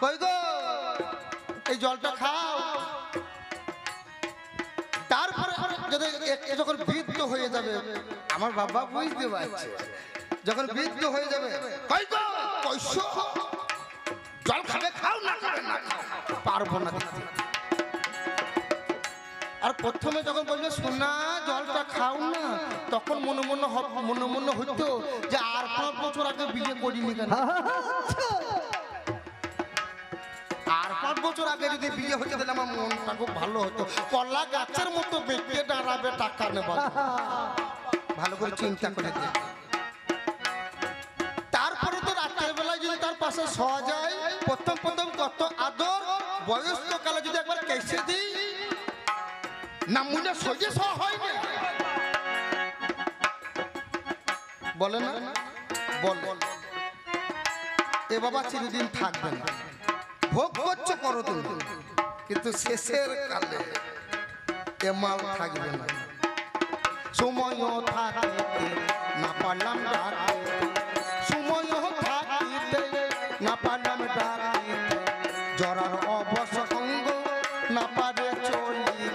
কই গো এই জলটা খাও। তারপরে যদি যখন বৃদ্ধ হয়ে যাবে, আমার বাবা বুঝতে পারছে, যখন বৃদ্ধ হয়ে যাবে কই গো কইছো জল খাবে খাও, না খাবে না পারবো না দিতে। আর প্রথমে যখন বলবে সোনা জলটা খাও না, তখন মনে মনে হইতো যে আর 5 বছর আগে বিয়ে করিনি কেন, আর 5 বছর আগে যদি বিয়ে হতে দিলে আমার মনটা খুব ভালো হতো। কলা গাছের মতো বেঁকে দাঁড়াবে টাকা নেব, ভালো করে চিন্তা করে দেখ। তারপরে তো রাতের বেলায় যদি তার পাশে শোয়া যায়, প্রথম কত আদর, বয়স্ক কালে যদি একবার কেসে দিই না মুনে সহ্য হয় না, বলে না বল এ বাবা চিরদিন থাকবে না, ভোগ করছো করো তুমি, কিন্তু শেষের কালে এ মাল থাকবে না। সময়ও থাকিতে না পারলাম ডাকিতে, সময়ও থাকিতে না পারলাম ডাকিতে, জরার অবসঙ্গ না পারে চলিতে,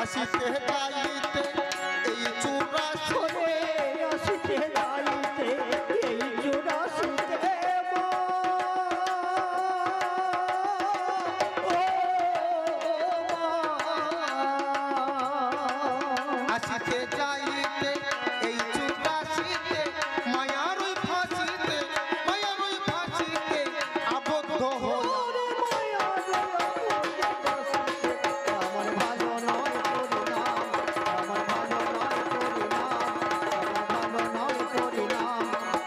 আসিতে যাইতে এই চূড়া সরে, আসিতে যাইতে এই চুরাশিতে আসিতে যাইতে এই চূড়াশিতে, মায়ার ফাঁসিতে আবদ্ধ হল। আমার ভালো নয় করি নাম, আমার ভালো নয় করি নাম, আমার ভালো নয় করি নাম,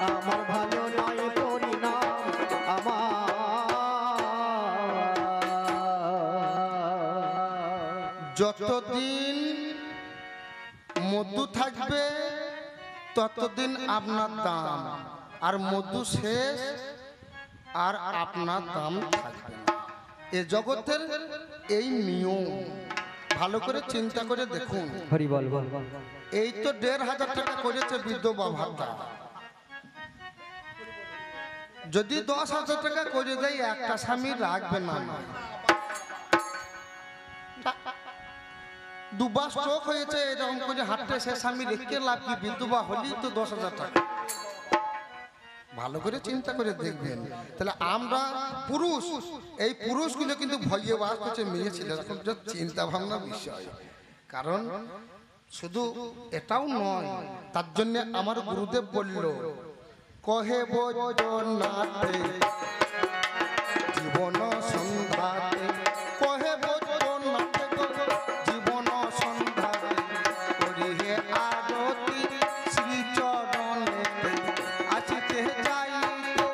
আমার ভালো নয় করি নাম, যতদিন মধু থাকবে ততদিন আপনার দাম, আর মধু শেষ আর আপনার দাম থাকবে না। এ জগতের এই নিয়ম, ভালো করে চিন্তা করে দেখুন। হরি বল বল। এই তো ১৫০০ টাকা করেছে বিধবা ভাতা, যদি ১০,০০০ টাকা করে দেয় একটা স্বামী রাখবে না, দুবার স্ট্রোক হয়েছে এরকম করে হাঁটতে, সে স্বামী রেখে লাভ কি? বিধবা হলেই তো ১০,০০০ টাকা। ভালো করে চিন্তা করে দেখবেন। তাহলে আমরা পুরুষ, এই পুরুষগুলো কিন্তু ভয়ে বাস করছে মেয়ে ছেলে, এরকম চিন্তা ভাবনা বিষয়। কারণ শুধু এটাও নয়, তার জন্য আমার গুরুদেব বলল কহে বৈদ্যনাথে জীবন সন্ধ্যাতে, কহে বৈদ্যনাথে জীবন সন্ধ্যাতে, করিহে আরতি শ্রীচরণেতে, আসিতে যাইতে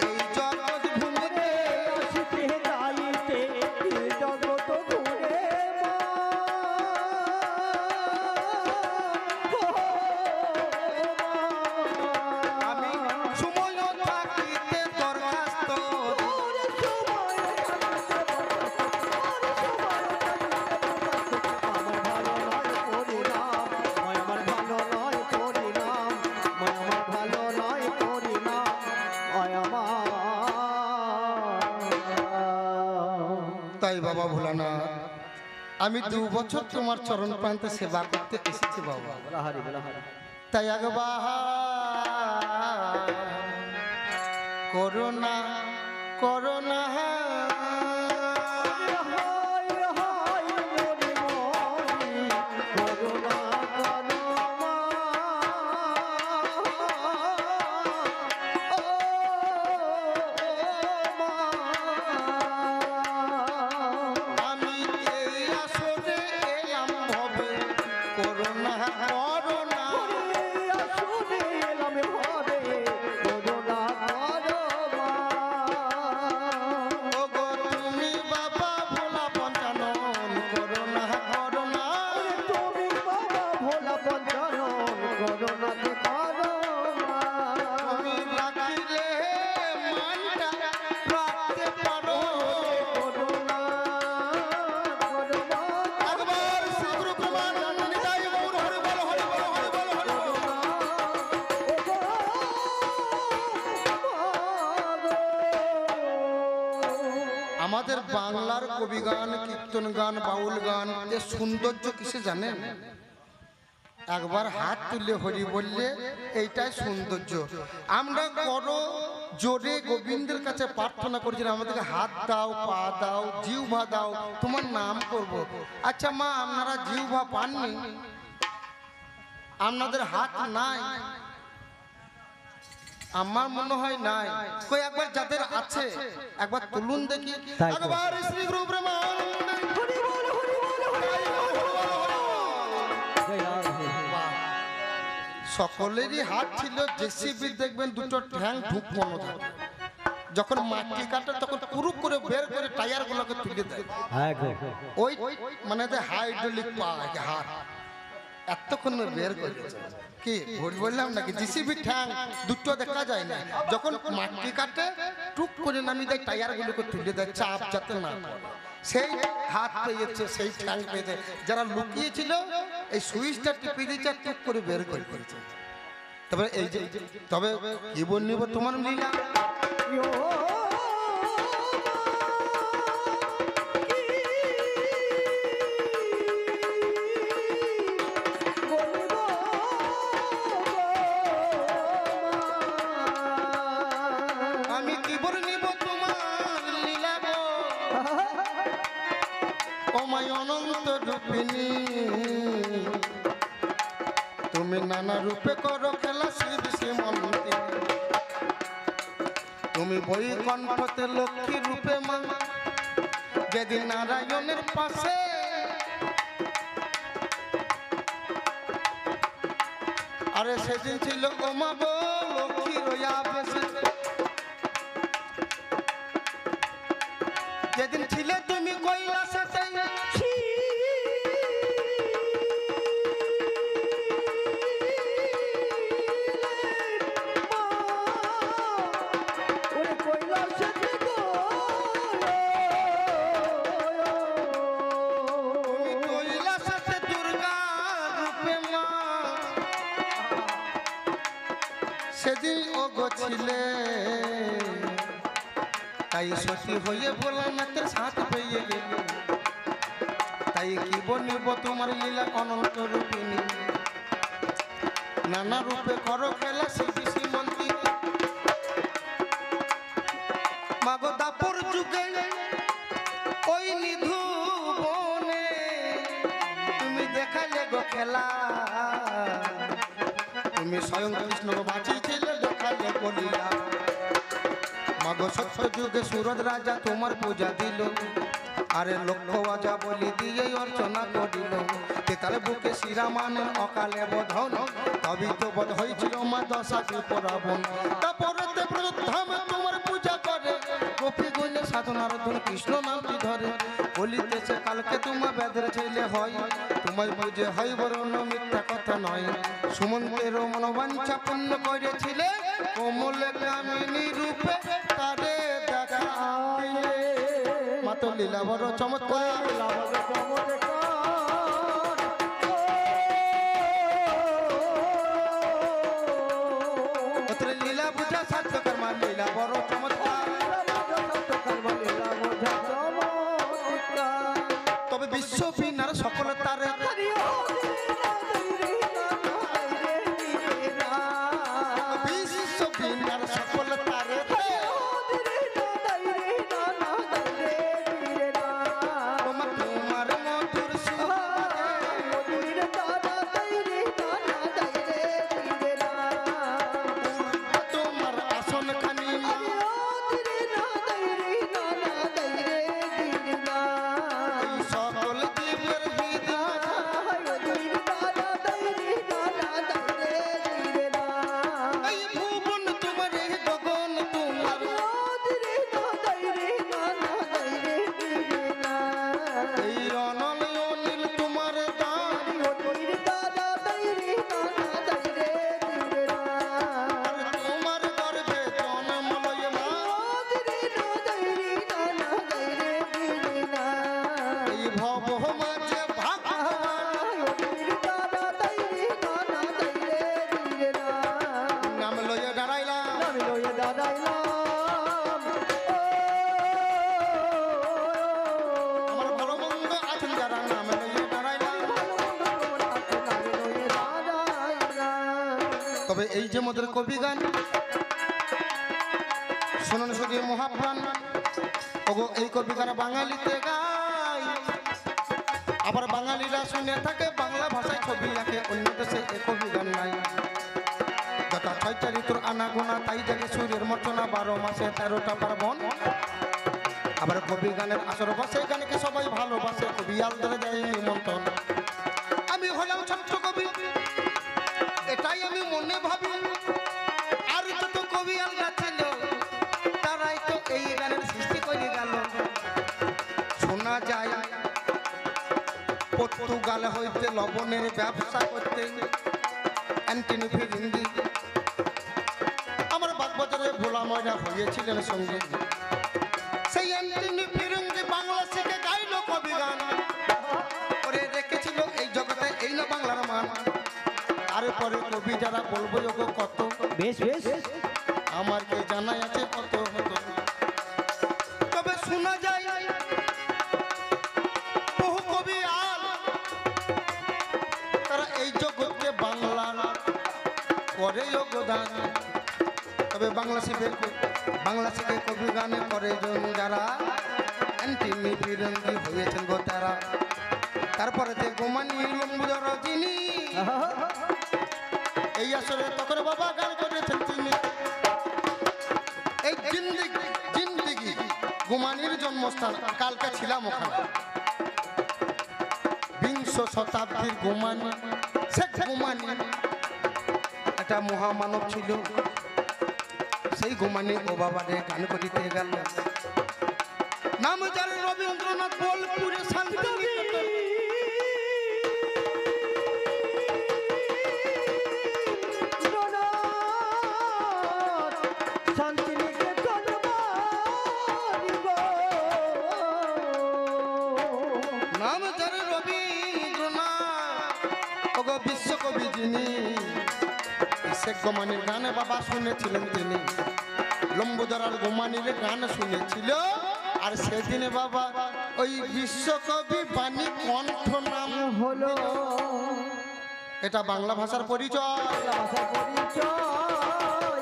এই জগৎ ভূমিতে, আসিতে যাইতে এই জগৎ ঘুরে আমি সময় থাকিতে দরখাস্ত, তাই বাবা ভোলানাথ আমি ২ বছর তোমার চরণ প্রান্তে সেবা করতে এসেছি বাবা। তাই একবার করোনা করোনা আমি এই আসরে এলাম ভবে, করোনা করোনা ওগো তুমি আমাদের বাংলার কবি গান, কীর্তন গান, বাউল গান এর সৌন্দর্য কিসে জানেন? একবার হাত তুলে হরি বললে এইটাই সৌন্দর্য। আমরা বড় জোরে গোবিন্দের কাছে প্রার্থনা করছি, আমাদেরকে হাত দাও, পা দাও, জিহ্বা দাও, তোমার নাম করব। আচ্ছা মা, আপনারা জিহ্বা পাননি? আপনাদের হাত নাই? আমার মনে হয় নাই। কই একবার যাদের আছে একবার তুলুন দেখি। তাই তো। একবার শ্রী গুরু ব্রহ্মানন্দে বাহ। সকলেরই হাত ছিল। জেসিবি দেখবেন দুটো ঠ্যাং ঢুকমনো থাকে, যখন মাটি কাটে তখন পুরু করে বের করে টায়ার গুলোকে তুলে দেয়। ওই মানে হাইড্রোলিক পা হাত এতক্ষণ বের করেছে। কি ভুল বললাম নাকি? জিসিবি ঠ্যাং দুটো দেখা যায় না, যখন মাটি কাটে টুক করে নামি দেয়, টায়ার গুলোকে তুলে দেয় চাপ যাতে না পড়ে। সেই হাত পেয়েছে, সেই ঠ্যাং পেয়েছে। যারা লুকিয়েছিল এই সুইচটা টিপে দিয়েছে, টুক করে বের করে করেছে। তবে এই যে তবে কি বলনিব তোমার লীলা। আমি কি বলনিব তোমার লীলা গো, ও মাই অনন্ত রূপিণী। তুমি নানা রূপে করো খেলা শিব শ্রীমন্তী। তুমি বৈকুণ্ঠতে লক্ষ্মী রূপে মা, যেদিন নারায়ণের পাশে আরে সেদিন ছিল ও মা গো লক্ষ্মী রইয়া বেশে। যেদিন ছিলে তুমি কৈলাসেতে, সেদিন ও গছিলে তাই সতী হয়ে ভোলানাথের সাথ পেয়ে গেল। তাই কি বলব তোমার লীলা অনন্ত রূপিণী। নানা রূপে করো খেলা শিব শ্রীমন্তী। মাগো দাপর যুগে ওই নিধু বনে তুমি দেখালে গো খেলা। তুমি স্বয়ং কৃষ্ণ বাঁচিয়েছিলে দেখালে বলিয়া। মাগো সত্য যুগে সুরজ রাজা তোমার পূজা দিল, আরে লক্ষ্য বাজা বলি দিয়ে অর্চনা করিল। তার বুকে শ্রীরামানের অকালে বোধন, তবে তো বোধ হয়েছিল মা দশাকে পরাবন। তারপরে প্রধামে তোমার পূজা করে, গোপী গুণে সাধনার ধন কৃষ্ণ নামটি ধরে। বলিতেছে কালকে তোমার বেদের ছেলে হয়, তোমার বুঝে হয় বরণ মিথ্যা কথা নয়। সুমন্তের মনোবাঞ্ছা পূর্ণ করেছিলে, কোমলে কামিনী রূপে তারে দেখাইলে। মাত লীলা বড় চমৎকার। লীলা বুঝা সার্থকর মা লীলা বড় চমৎকার। তবে বিশ্ব বিনার সকল তারে বিশ্ব বিনার সকল তারে তোমার মধুর সুর তোমার আসন তবে এই যে মোদের কবি গান শুনুন শুধু মহাপ্রাণ ওগো এই কবি গান বাঙালিতে গায় আবার বাঙালিরা শুনে থাকে বাংলা ভাষায় ছবি আঁকে অন্য দেশে এ কবি গান নাই যথা ৬টা ঋতুর আনাগোনা তাই জাগে সূর্যের মর্চনা ১২ মাসে ১৩টা পার্বণ আবার কবি গানের আসর বসে গানকে সবাই ভালোবাসে কবিয়ালদের দেয় নিমন্ত্রণ আমি হলাম ছোট্ট কবি এটাই আমি মনে ভাবি আর যত কবিয়ালরা ছিল তারাই তো এই গানের সৃষ্টি করে গেল শোনা যায় পর্তুগাল হইতে লবণের ব্যবসা করতে অ্যান্টনি ফিরিঙ্গি আমার বাগবাজারে ভোলা ময়না হয়েছিলেন সঙ্গে সেই অ্যান্টনি ফিরিঙ্গি বাংলা শিখে গাইল কবি গান করে রেখেছিল এই জগতে এই না বাংলার মান তারপরে কবি যারা বলবো যোগ কত বেশ বেশ আমার কে জানাই আছে কত হতো তবে শোনা যায় বহু কবি আর তারা এই জগৎকে বাংলা করে যোগদান তবে বাংলা শিখে কবি গানে করে যারা অ্যান্টিনি ফিরঙ্গি হয়েছেন গো তারা তারপরে যে গোমানি লম্বুদর যিনি এই আসরে তখন বাবা গান করেছেন তিনি এই জিন্দিগি গুমানির জন্মস্থান কালকে ছিলাম ওখানে বিংশ শতাব্দীর গুমানি শেখ গুমানি একটা মহামানব ছিল সেই গুমানি ও বাবারে গান করিতে গেল নাম যার রবীন্দ্রনাথ বোলপুরে শান্তিনিকেতন নাম যার রবীন্দ্রনাথ ওগো বিশ্বকবি যিনি শেখ গোমানির গানে বাবা শুনেছিলেন তিনি লম্বুদরার গোমানির গান শুনেছিল আর সেদিনে বাবা ওই বিশ্বকবি বাণী কণ্ঠ নাম হলো এটা বাংলা ভাষার পরিচয় ভাষা পরিচয়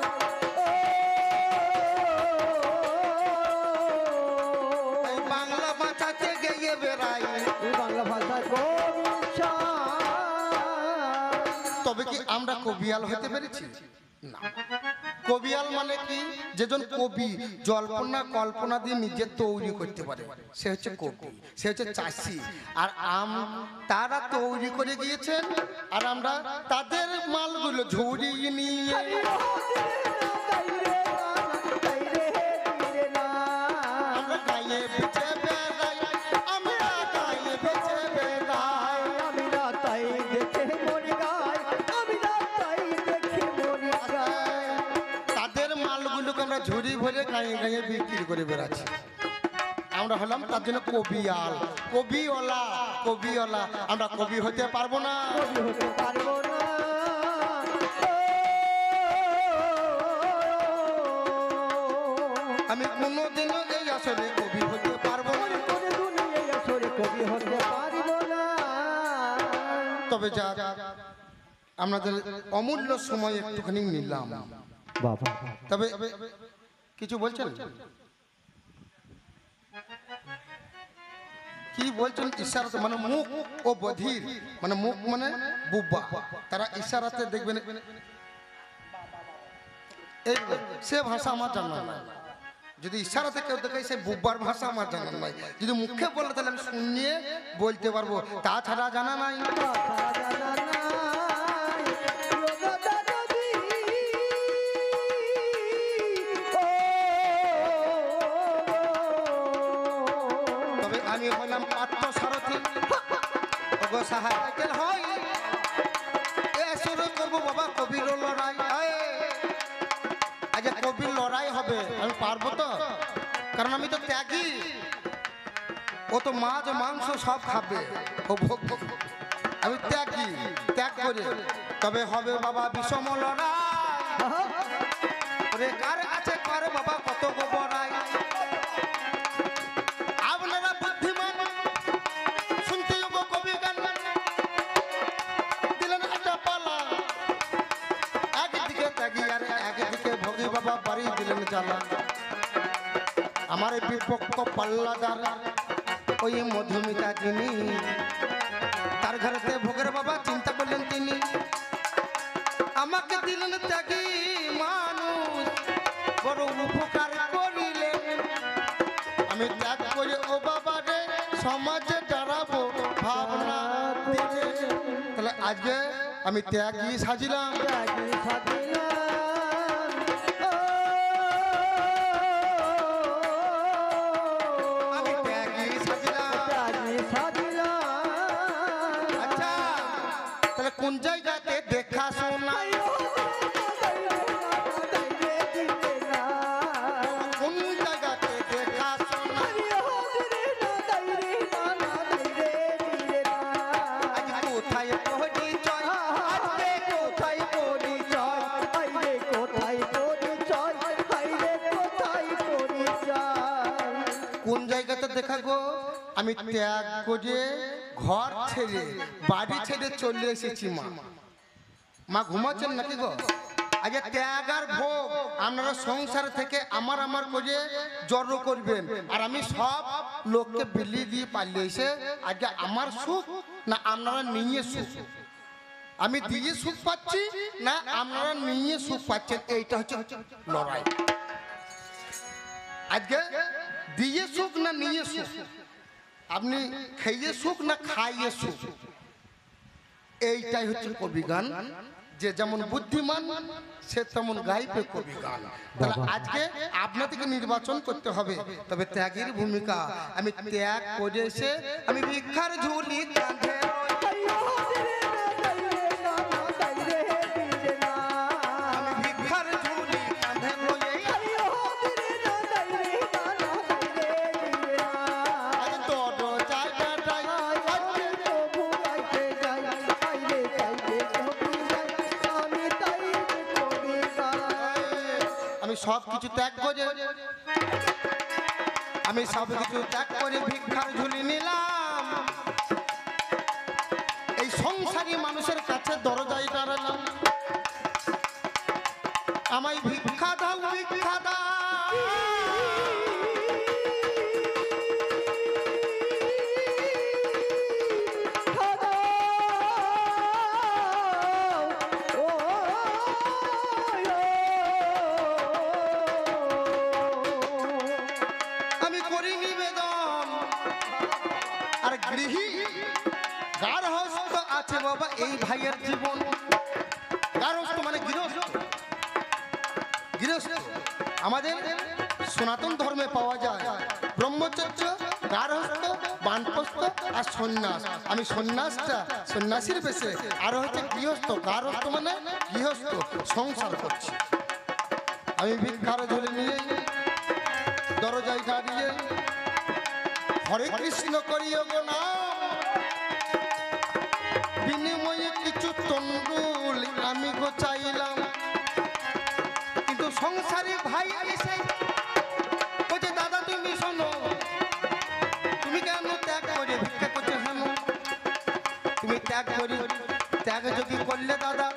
এই বাংলা ভাষাতে গিয়ে বেড়াই বাংলা ভাষার পরিচয় তবে কি আমরা কবিয়াল হতে পেরেছি না কবিয়াল মানে কি যেজন কবি জল্পনা কল্পনা দিয়ে নিজে তৈরি করতে পারে সে হচ্ছে কবি সে হচ্ছে চাষি আর তারা তৈরি করে গিয়েছেন আর আমরা তাদের মালগুলো ঝুড়িয়ে নিয়ে আমরা গায়ে বেঁচে বেড়াই আমরা গায়ে বেঁচে বেড়াই আমরা তাই দেখে মরে গাই আমরা তাই দেখে মরে গাই তাদের মালগুলোকে আমরা ঝুড়ি ভরে গায়ে গায়ে বিক্রি করে বেড়াচ্ছি আমরা হলাম তার জন্য কবিয়াল কবিওয়ালা আমরা কবি হতে পারবো না কবি হতে পারবো না আমি কোনোদিনও এই আসলে কবি হতে পারবো না করে দুনিয়ায় আসরে কবি হতে পারবো না তবে যা আমাদের অমূল্য সময় একটুখানি নিলাম বাবা তবে কিছু বলছেন কি বলছেন ইশারাতে মানে মুখ ও বধির মানে মুখ মানে বুব্বা তারা ইশারাতে দেখবেন এই সে ভাষা আমার জানা নাই যদি ইশারাতে কেউ দেখায় সে বুব্বার ভাষা আমার জানা নাই যদি মুখে বলে তাহলে আমি শুনিয়ে বলতে পারবো তাছাড়া জানা নাই তবে আমি হলাম পার্থসারথী ওগো সাহায্য হয় এ শুরু করবো বাবা কবির লড়াই আজ কবির লড়াই হবে আমি পারবো তো কারণ আমি তো ত্যাগী ও তো মাছ মাংস সব খাবে ও ভোগ আমি ত্যাগ করে তবে হবে বাবা বিষম লড়াই কার আছে কার বাবা কত গোবরাই আপনারা বুদ্ধিমান শুনতে কবি গান দিলেন একটা পালা একদিকে জ্বালা আমার এই বিপক্ষ পাল্লাদার ওই মধুমিতা যিনি তার ঘরেতে ভোগের বাবা চিন্তা করলেন তিনি আমাকে দিলেন ত্যাগী মানুষ বড় উপকার করিলেন আমি ত্যাগ করে ও বাবা রে সমাজে দাঁড়াবো ভাবনা দিলে তাহলে আজকে আমি ত্যাগী সাজিলাম ত্যাগী সাজিলাম আমি ত্যাগী সাজিলাম ত্যাগী সাজিলাম আচ্ছা তাহলে কোন জায়গাতে দেখা শোনা কোন জায়গাতে দেখা শোনা আজ কোথায় পরিচয় আজকে কোথায় পরিচয় কোন জায়গাতে দেখা গো আমি ত্যাগ করে ঘর ছেড়ে বাড়ি ছেড়ে চলে এসেছি মা মা ঘুমাচ্ছেন নাকি গো আগে ত্যাগ আর ভোগ আপনারা সংসার থেকে আমার আমার করে জড়ো করবেন আর আমি সব লোককে বিলিয়ে দিয়ে পালিয়ে এসে আগে আমার সুখ না আপনারা নিয়ে সুখ আমি দিয়ে সুখ পাচ্ছি না আপনারা নিয়ে সুখ পাচ্ছেন এইটা হচ্ছে লড়াই আজকে দিয়ে সুখ না নিয়ে সুখ আপনি খেয়ে সুখ না খাইয়ে সুখ এইটাই হচ্ছে কবি গান যে যেমন বুদ্ধিমান সে তেমন গাইবে কবি গান তাহলে আজকে আপনাদেরকে নির্বাচন করতে হবে তবে ত্যাগের ভূমিকা আমি ত্যাগ করে এসে আমি ভিক্ষার ঝুলি কাঁধে আমি ভিক্ষার ঝুলি কাঁধে লয়ে আজ তোর জায়গাটায় আমি সব কিছু ত্যাগ করে আমি সব কিছু ত্যাগ করে ভিক্ষার ঝুলি নিলাম এই সংসারী মানুষের কাছে দরজায় দাঁড়ালাম আমায় ভিক্ষা দাও ভিক্ষা দাও আমি করি নিবেদন আর গৃহী গার্হস্থ আছে বাবা এই ভাইয়ের জীবন গার্হস্থ মানে গৃহস্থ গৃহস্থ আমাদের সনাতন ধর্মে পাওয়া যায় ব্রহ্মচর্য গার্হস্থ বানপ্রস্থ আর সন্ন্যাস আমি সন্ন্যাসটা সন্ন্যাসীর বেশে আর হচ্ছে গৃহস্থ গার্হস্থ মানে গৃহস্থ সংসার করছি আমি ভিক্ষার ঝুলি নিয়ে দরজায় দাঁড়িয়ে হরে কৃষ্ণ করিও গো নাম বিনিময়ে কিছু তন্ডুল আমি গো চাইলাম কিন্তু সংসারে ভাই এসে বলছে দাদা তুমি শোনো তুমি কেন ত্যাগ করে ভিক্ষা করছো শোনো তুমি ত্যাগ করি ত্যাগ যদি করলে দাদা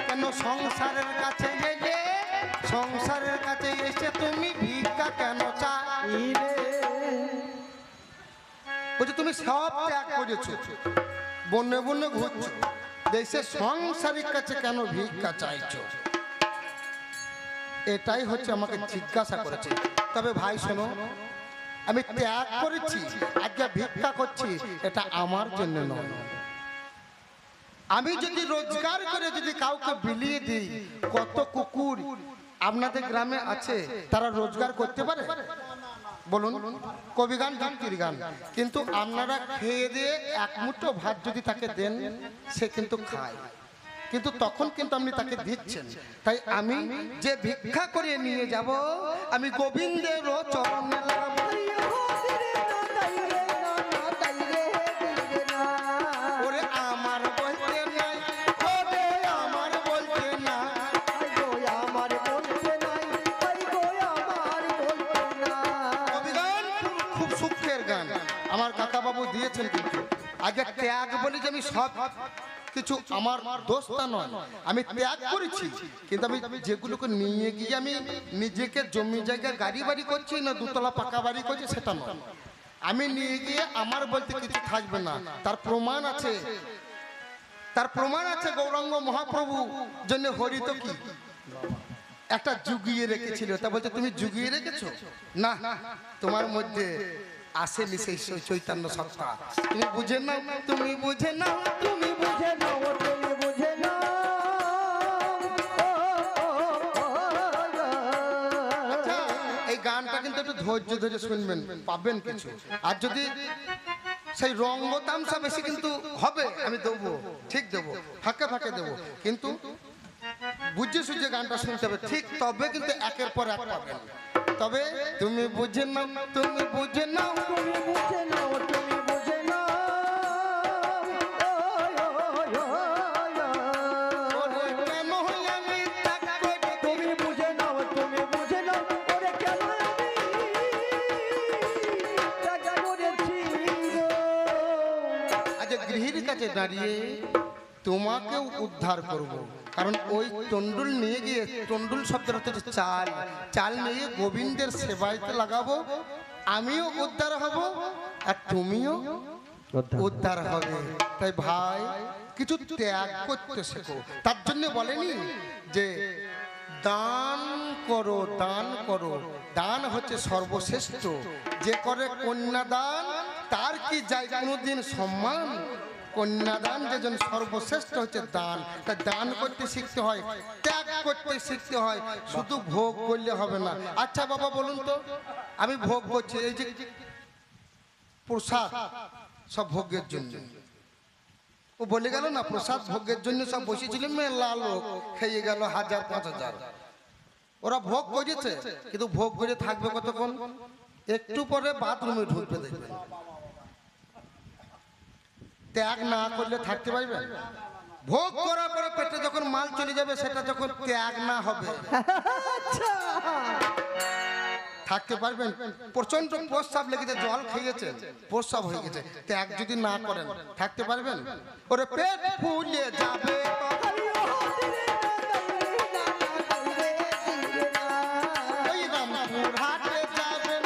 কেন সংসারের কাছে এলে সংসারের কাছে এসে তুমি ভিক্ষা কেন চাইলে বলছে তুমি সব ত্যাগ করেছো বন্যে বন্যে ঘুরছো দেশে সংসারের কাছে কেন ভিক্ষা চাইছো এটাই হচ্ছে আমাকে জিজ্ঞাসা করেছে তবে ভাই শোনো আমি ত্যাগ করেছি আজকে ভিক্ষা করছি এটা আমার জন্য নয় আমি যদি রোজগার করে যদি কাউকে বিলিয়ে দিই কত কুকুর আপনাদের গ্রামে আছে তারা রোজগার করতে পারে বলুন কবি গান যুক্তির গান কিন্তু আপনারা খেয়ে দিয়ে এক মুঠো ভাত যদি তাকে দেন সে কিন্তু খায় কিন্তু তখন কিন্তু আপনি তাকে দিচ্ছেন তাই আমি যে ভিক্ষা করে নিয়ে যাব আমি গোবিন্দেরও চরণে লাগাবো ওরে আমার বলতে নাই ওরে আমার বলতে না কবি গান খুব সুখের গান আমার কাকা বাবু দিয়েছেন কিন্তু আগে ত্যাগ বলি যে আমি সব কিছু আমার দোষটা নয়, আমি ত্যাগ করেছি, কিন্তু আমি যেগুলোকে নিয়ে গিয়ে আমি নিজেকে জমি জায়গা গাড়ি বাড়ি করছি না দুতলা পাকা বাড়ি করছি সেটা নয়। আমি নিয়ে গিয়ে আমার বলতে কিছু থাকবে না, তার প্রমাণ আছে, তার প্রমাণ আছে গৌরাঙ্গ মহাপ্রভু জন্য হরিত কি একটা জুগিয়ে রেখেছিল, তা বলছে তুমি জুগিয়ে রেখেছো না, তোমার মধ্যে আসেনি সেই চৈতন্য সত্তা, তুমি বুঝে নাও, তুমি বুঝে নাও, তুমি বুঝে নাও, তুমি বুঝে নাও। আচ্ছা, এই গানটা কিন্তু একটু ধৈর্য ধরে শুনবেন, পাবেন কিছু। আর যদি সেই রঙ্গ তামসা বেশি কিন্তু হবে, আমি দেবো, ঠিক দেবো, ফাঁকে ফাঁকে দেবো, কিন্তু বুঝে সুঝে গানটা শুনতে হবে ঠিক, তবে কিন্তু একের পর এক পাবেন। তবে তুমি বুঝে নাও, তুমি বুঝে নাও, তুমি বুঝে নাও, তুমি বুঝে নাও। ওরে কেন আমি ত্যাগ করে তুমি বুঝে নাও, তুমি বুঝে নাও। ওরে কেন আমি ত্যাগ করেছি গো। আজ গৃহীর কাছে দাঁড়িয়ে তোমাকেও উদ্ধার করব, কারণ ওই তন্ডুল নিয়ে গিয়ে, তন্ডুল শব্দের হচ্ছে চাল, চাল নিয়ে গোবিন্দের সেবাইতে লাগাবো, আমিও উদ্ধার হব আর তুমিও উদ্ধার হবে। তাই ভাই কিছু ত্যাগ করতে শেখো। তার জন্য বলেনি যে দান করো, দান করো, দান হচ্ছে সর্বশ্রেষ্ঠ, যে করে কন্যাদান তার কি যায় কোনোদিন সম্মান, কন্যাদান যেজন সর্বশ্রেষ্ঠ হচ্ছে দান। তাই দান করতে শিখতে হয়, ত্যাগ করতে শিখতে হয়, শুধু ভোগ করলে হবে না। আচ্ছা বাবা বলুন তো, আমি ভোগ করছি, এই যে প্রসাদ সব ভোগের জন্য, ও বলে গেল না প্রসাদ ভোগের জন্য সব বসেছিল, মেলা লোক খেয়ে গেল 1000-5000, ওরা ভোগ করেছে, কিন্তু ভোগ করে থাকবে কতক্ষণ, একটু পরে বাথরুমে ঢুকবে দেখবেন। ত্যাগ না করলে থাকতে পারবে, ভোগ করার পরে পেটে যখন মাল চলে যাবে সেটা যখন ত্যাগ না হবে থাকতে পারবেন। প্রচন্ড প্রস্রাব লেগেছে, জল খেয়েছে, প্রস্রাব হয়ে গেছে, ত্যাগ যদি না করেন থাকতে পারবেন? ওরে পেট ফুলে যাবে ওই রামপুর হাটে যাবেন,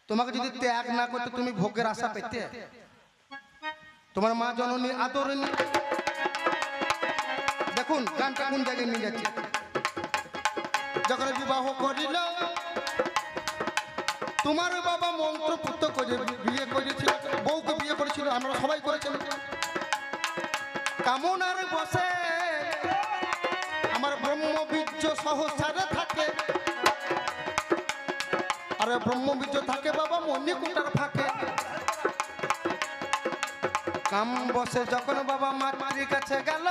তোমাকে যদি ত্যাগ না করতে তুমি ভোগের আশা পেতে, তোমার মা জননী আদরণী, দেখুন গানটা কোন জায়গায় নিয়ে যাচ্ছে। যখন বিবাহ করিল তোমার বাবা মন্ত্রপুত্র করে বিয়ে করেছিল, বউকে বিয়ে করেছিল, আমরা সবাই করেছিলাম। কামনার বসে আমার ব্রহ্মবীর্য সহসারে থাকে, আর ব্রহ্মবীর্য থাকে বাবা মণিকুটার ফাঁকে। কাম বসে যখন বাবা মাতৃ কাছে গেল,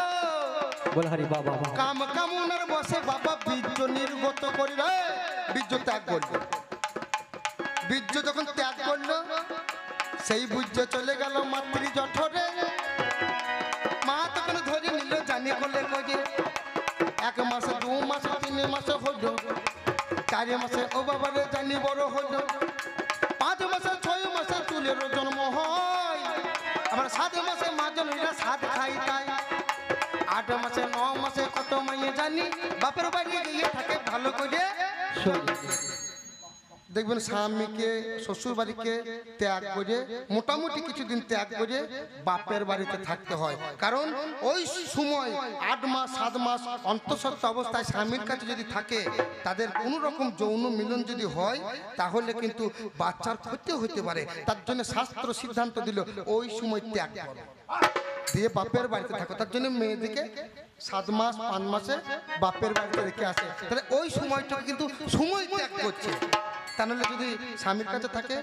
বল হরি বাবা, কাম কামনার বসে বাবা বীর্য নির্গত করিল, বীর্য ত্যাগ করল। বীর্য যখন ত্যাগ করলো সেই বীর্য চলে গেল মাতৃ জঠরে, মা তখন ধরে নিল জানি করলে কয়ে 1 মাসে 2 মাসে 3 মাসে হলো, 4 মাসে ও বাবারে জানি বড় হলো, 5 মাসে 6 মাসে চুলের জন্ম হয়, আমার 7 মাসে মা জননীরা 7 খাই তাই, 8 মাসে 9 মাসে কত মাইয়ে জানি বাপের বাড়ি গিয়ে থাকে ভালো করে। দেখবেন স্বামীকে শ্বশুর বাড়িকে ত্যাগ করে মোটামুটি কিছুদিন ত্যাগ করে বাপের বাড়িতে থাকতে হয়, কারণ ওই সময় 8 মাস 7 মাস অন্তঃসত্ত্বা অবস্থায় স্বামীর কাছে যদি থাকে, তাদের কোনো রকম যৌন মিলন যদি হয় তাহলে কিন্তু বাচ্চার ক্ষতি হতে পারে। তার জন্য শাস্ত্র সিদ্ধান্ত দিল ওই সময় ত্যাগ করো, দিয়ে বাপের বাড়িতে থাকো। তার জন্য মেয়েদিকে 7 মাস 5 মাসে বাপের বাড়িতে রেখে আসে, তাহলে ওই সময়টা কিন্তু সময় ত্যাগ করছে। তা নাহলে যদি স্বামীর কাছে থাকে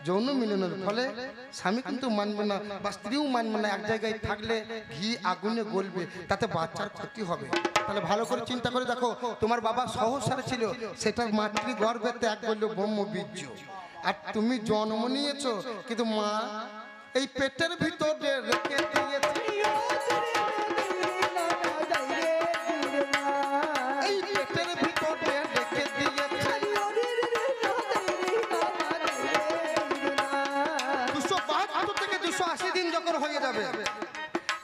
যৌন মিলনের ফলে স্বামী কিন্তু মানবে না বা স্ত্রীও মানবে না, এক জায়গায় থাকলে ঘি আগুনে গলবে, তাতে বাচ্চার ক্ষতি হবে। তাহলে ভালো করে চিন্তা করে দেখো, তোমার বাবা সহসারে ছিল, সেটা মাতৃ গর্ভে ত্যাগ করলো ব্রহ্মবীর্য, আর তুমি জন্ম নিয়েছো কিন্তু মা এই পেটের ভিতরে রেখে দিয়েছে, এই পেটের ভিতরে রেখে দিয়েছে।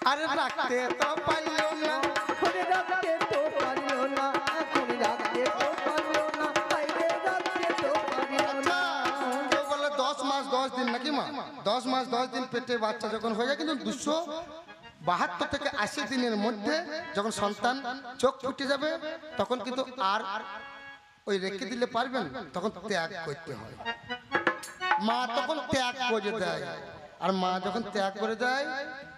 আরে রাখতে তো পাইলো না, এখন রাখতে তো পারলো না, এখন রাখতে তো পারলো না, বাইরে রাখতে তো পারলো না। কেউ বলে 10 মাস 10 দিন নাকি মা, 10 মাস 10 দিন পেটে বাচ্চা যখন হয়ে যায়, কিন্তু 272 থেকে 80 দিনের মধ্যে যখন সন্তান চোখ ফুটে যাবে তখন কিন্তু আর ওই রেখে দিলে পারবেন, তখন ত্যাগ করতে হয়। মা তখন ত্যাগ করে দেয়, আর মা যখন ত্যাগ করে দেয়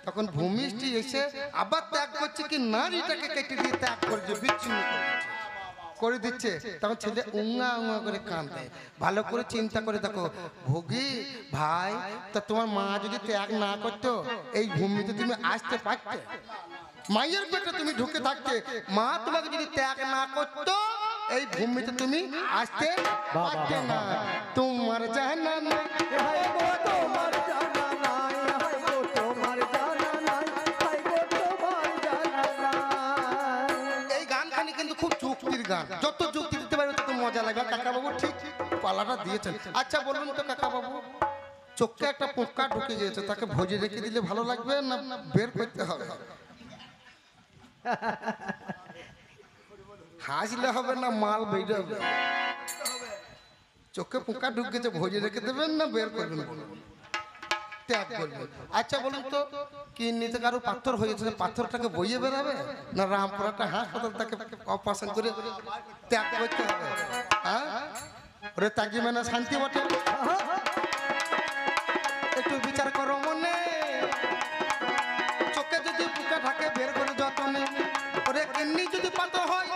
তখন ভূমিষ্ঠি এসে আবার ত্যাগ করছে কি নারীটাকে কেটে দিয়ে ত্যাগ করছে, বিচ্ছিন্ন করে দিচ্ছে। তখন ছেলে উঙ্গা উঙ্গা করে কাঁদে। ভালো করে চিন্তা করে দেখো ভোগী ভাই, তা তোমার মা যদি ত্যাগ না করতো এই ভূমিতে তুমি আসতে পারতে? মায়ের পেটে তুমি ঢুকে থাকতে, মা তোমাকে যদি ত্যাগ না করতো এই ভূমিতে তুমি আসতে পারতে না। তোমার জানা না, হাই গো তোমার জানা নাই, হাই গো তোমার জানা নাই, হাই গো তোমার জানা নাই। এই গানখানি কিন্তু খুব যুক্তির গান, যত যুক্তি দিতে পারবে তত মজা লাগবে। কাকা বাবু ঠিক পালাটা দিয়েছেন। আচ্ছা বলুন তো কাকা বাবু, চোখে একটা পোকা ঢুকে গিয়েছে, তাকে ভোজে রেখে দিলে ভালো লাগবে না বের করতে হবে? হাসলে হবে না মাল বেরোবে। চোখে পোকা ঢুকেছে, ভোজে রেখে দেবেন না বের করবেন? ত্যাগ করবেন। আচ্ছা বলুন তো, কি নিতে কারো পাথর হয়েছে, পাথরটাকে বইয়ে বেরাবে না রামপুরাটা হাসপাতাল তাকে অপারেশন করে ত্যাগ করতে হবে? হ্যাঁ, ওরে ত্যাগী মানে শান্তি বটে। একটু বিচার করো মনে, চোখে যদি পোকা ঢাকে বের করে যতনে, ওরে কিডনি যদি পাথর হয়,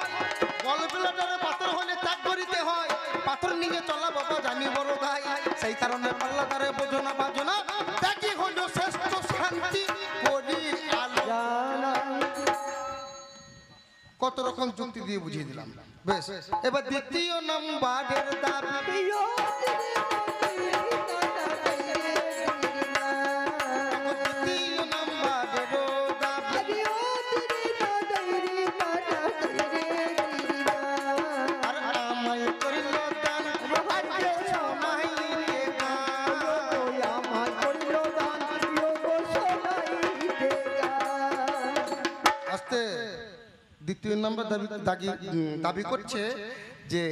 গলব্লাডারে পাথর হলে ত্যাগ করিতে হয়। পাথর নিয়ে চলা বাবা জানি বড় দায়, সেই কারণে পাল্লা তারে বোঝো না বাজো না, ত্যাগই হলো শ্রেষ্ঠ শান্তি করি আলো। কত রকম যুক্তি দিয়ে বুঝিয়ে দিলাম। বেশ, এবার দ্বিতীয় নাম্বারের দাবি, দ্বিতীয় নাম্বারের দাবি, আর আমায় করিল দান আজকে শোনাইতে গান। আস্তে দ্বিতীয় নম্বর দাবি করছে যে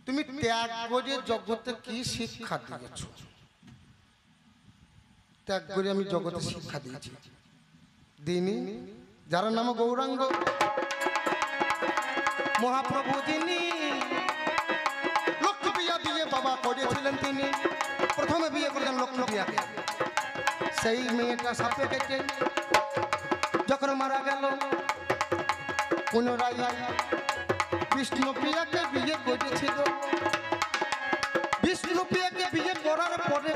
তুমি ত্যাগ করে জগতে কি শিক্ষা দিয়েছ? ত্যাগ করে আমি জগতে শিক্ষা দিয়েছি, দিনী যার নাম গৌরাঙ্গ মহাপ্রভু, যিনি লক্ষ্মীপ্রিয়া বিয়ে বাবা করেছিলেন। তিনি প্রথমে বিয়ে করলেন লক্ষ্মীপ্রিয়াকে, সেই মেয়েটা সাপে কেটে যখন মারা গেল পুনরায় বিষ্ণুপ্রিয়াকে বিয়ে করেছিল। বিষ্ণুপ্রিয়াকে বিয়ে করার পরে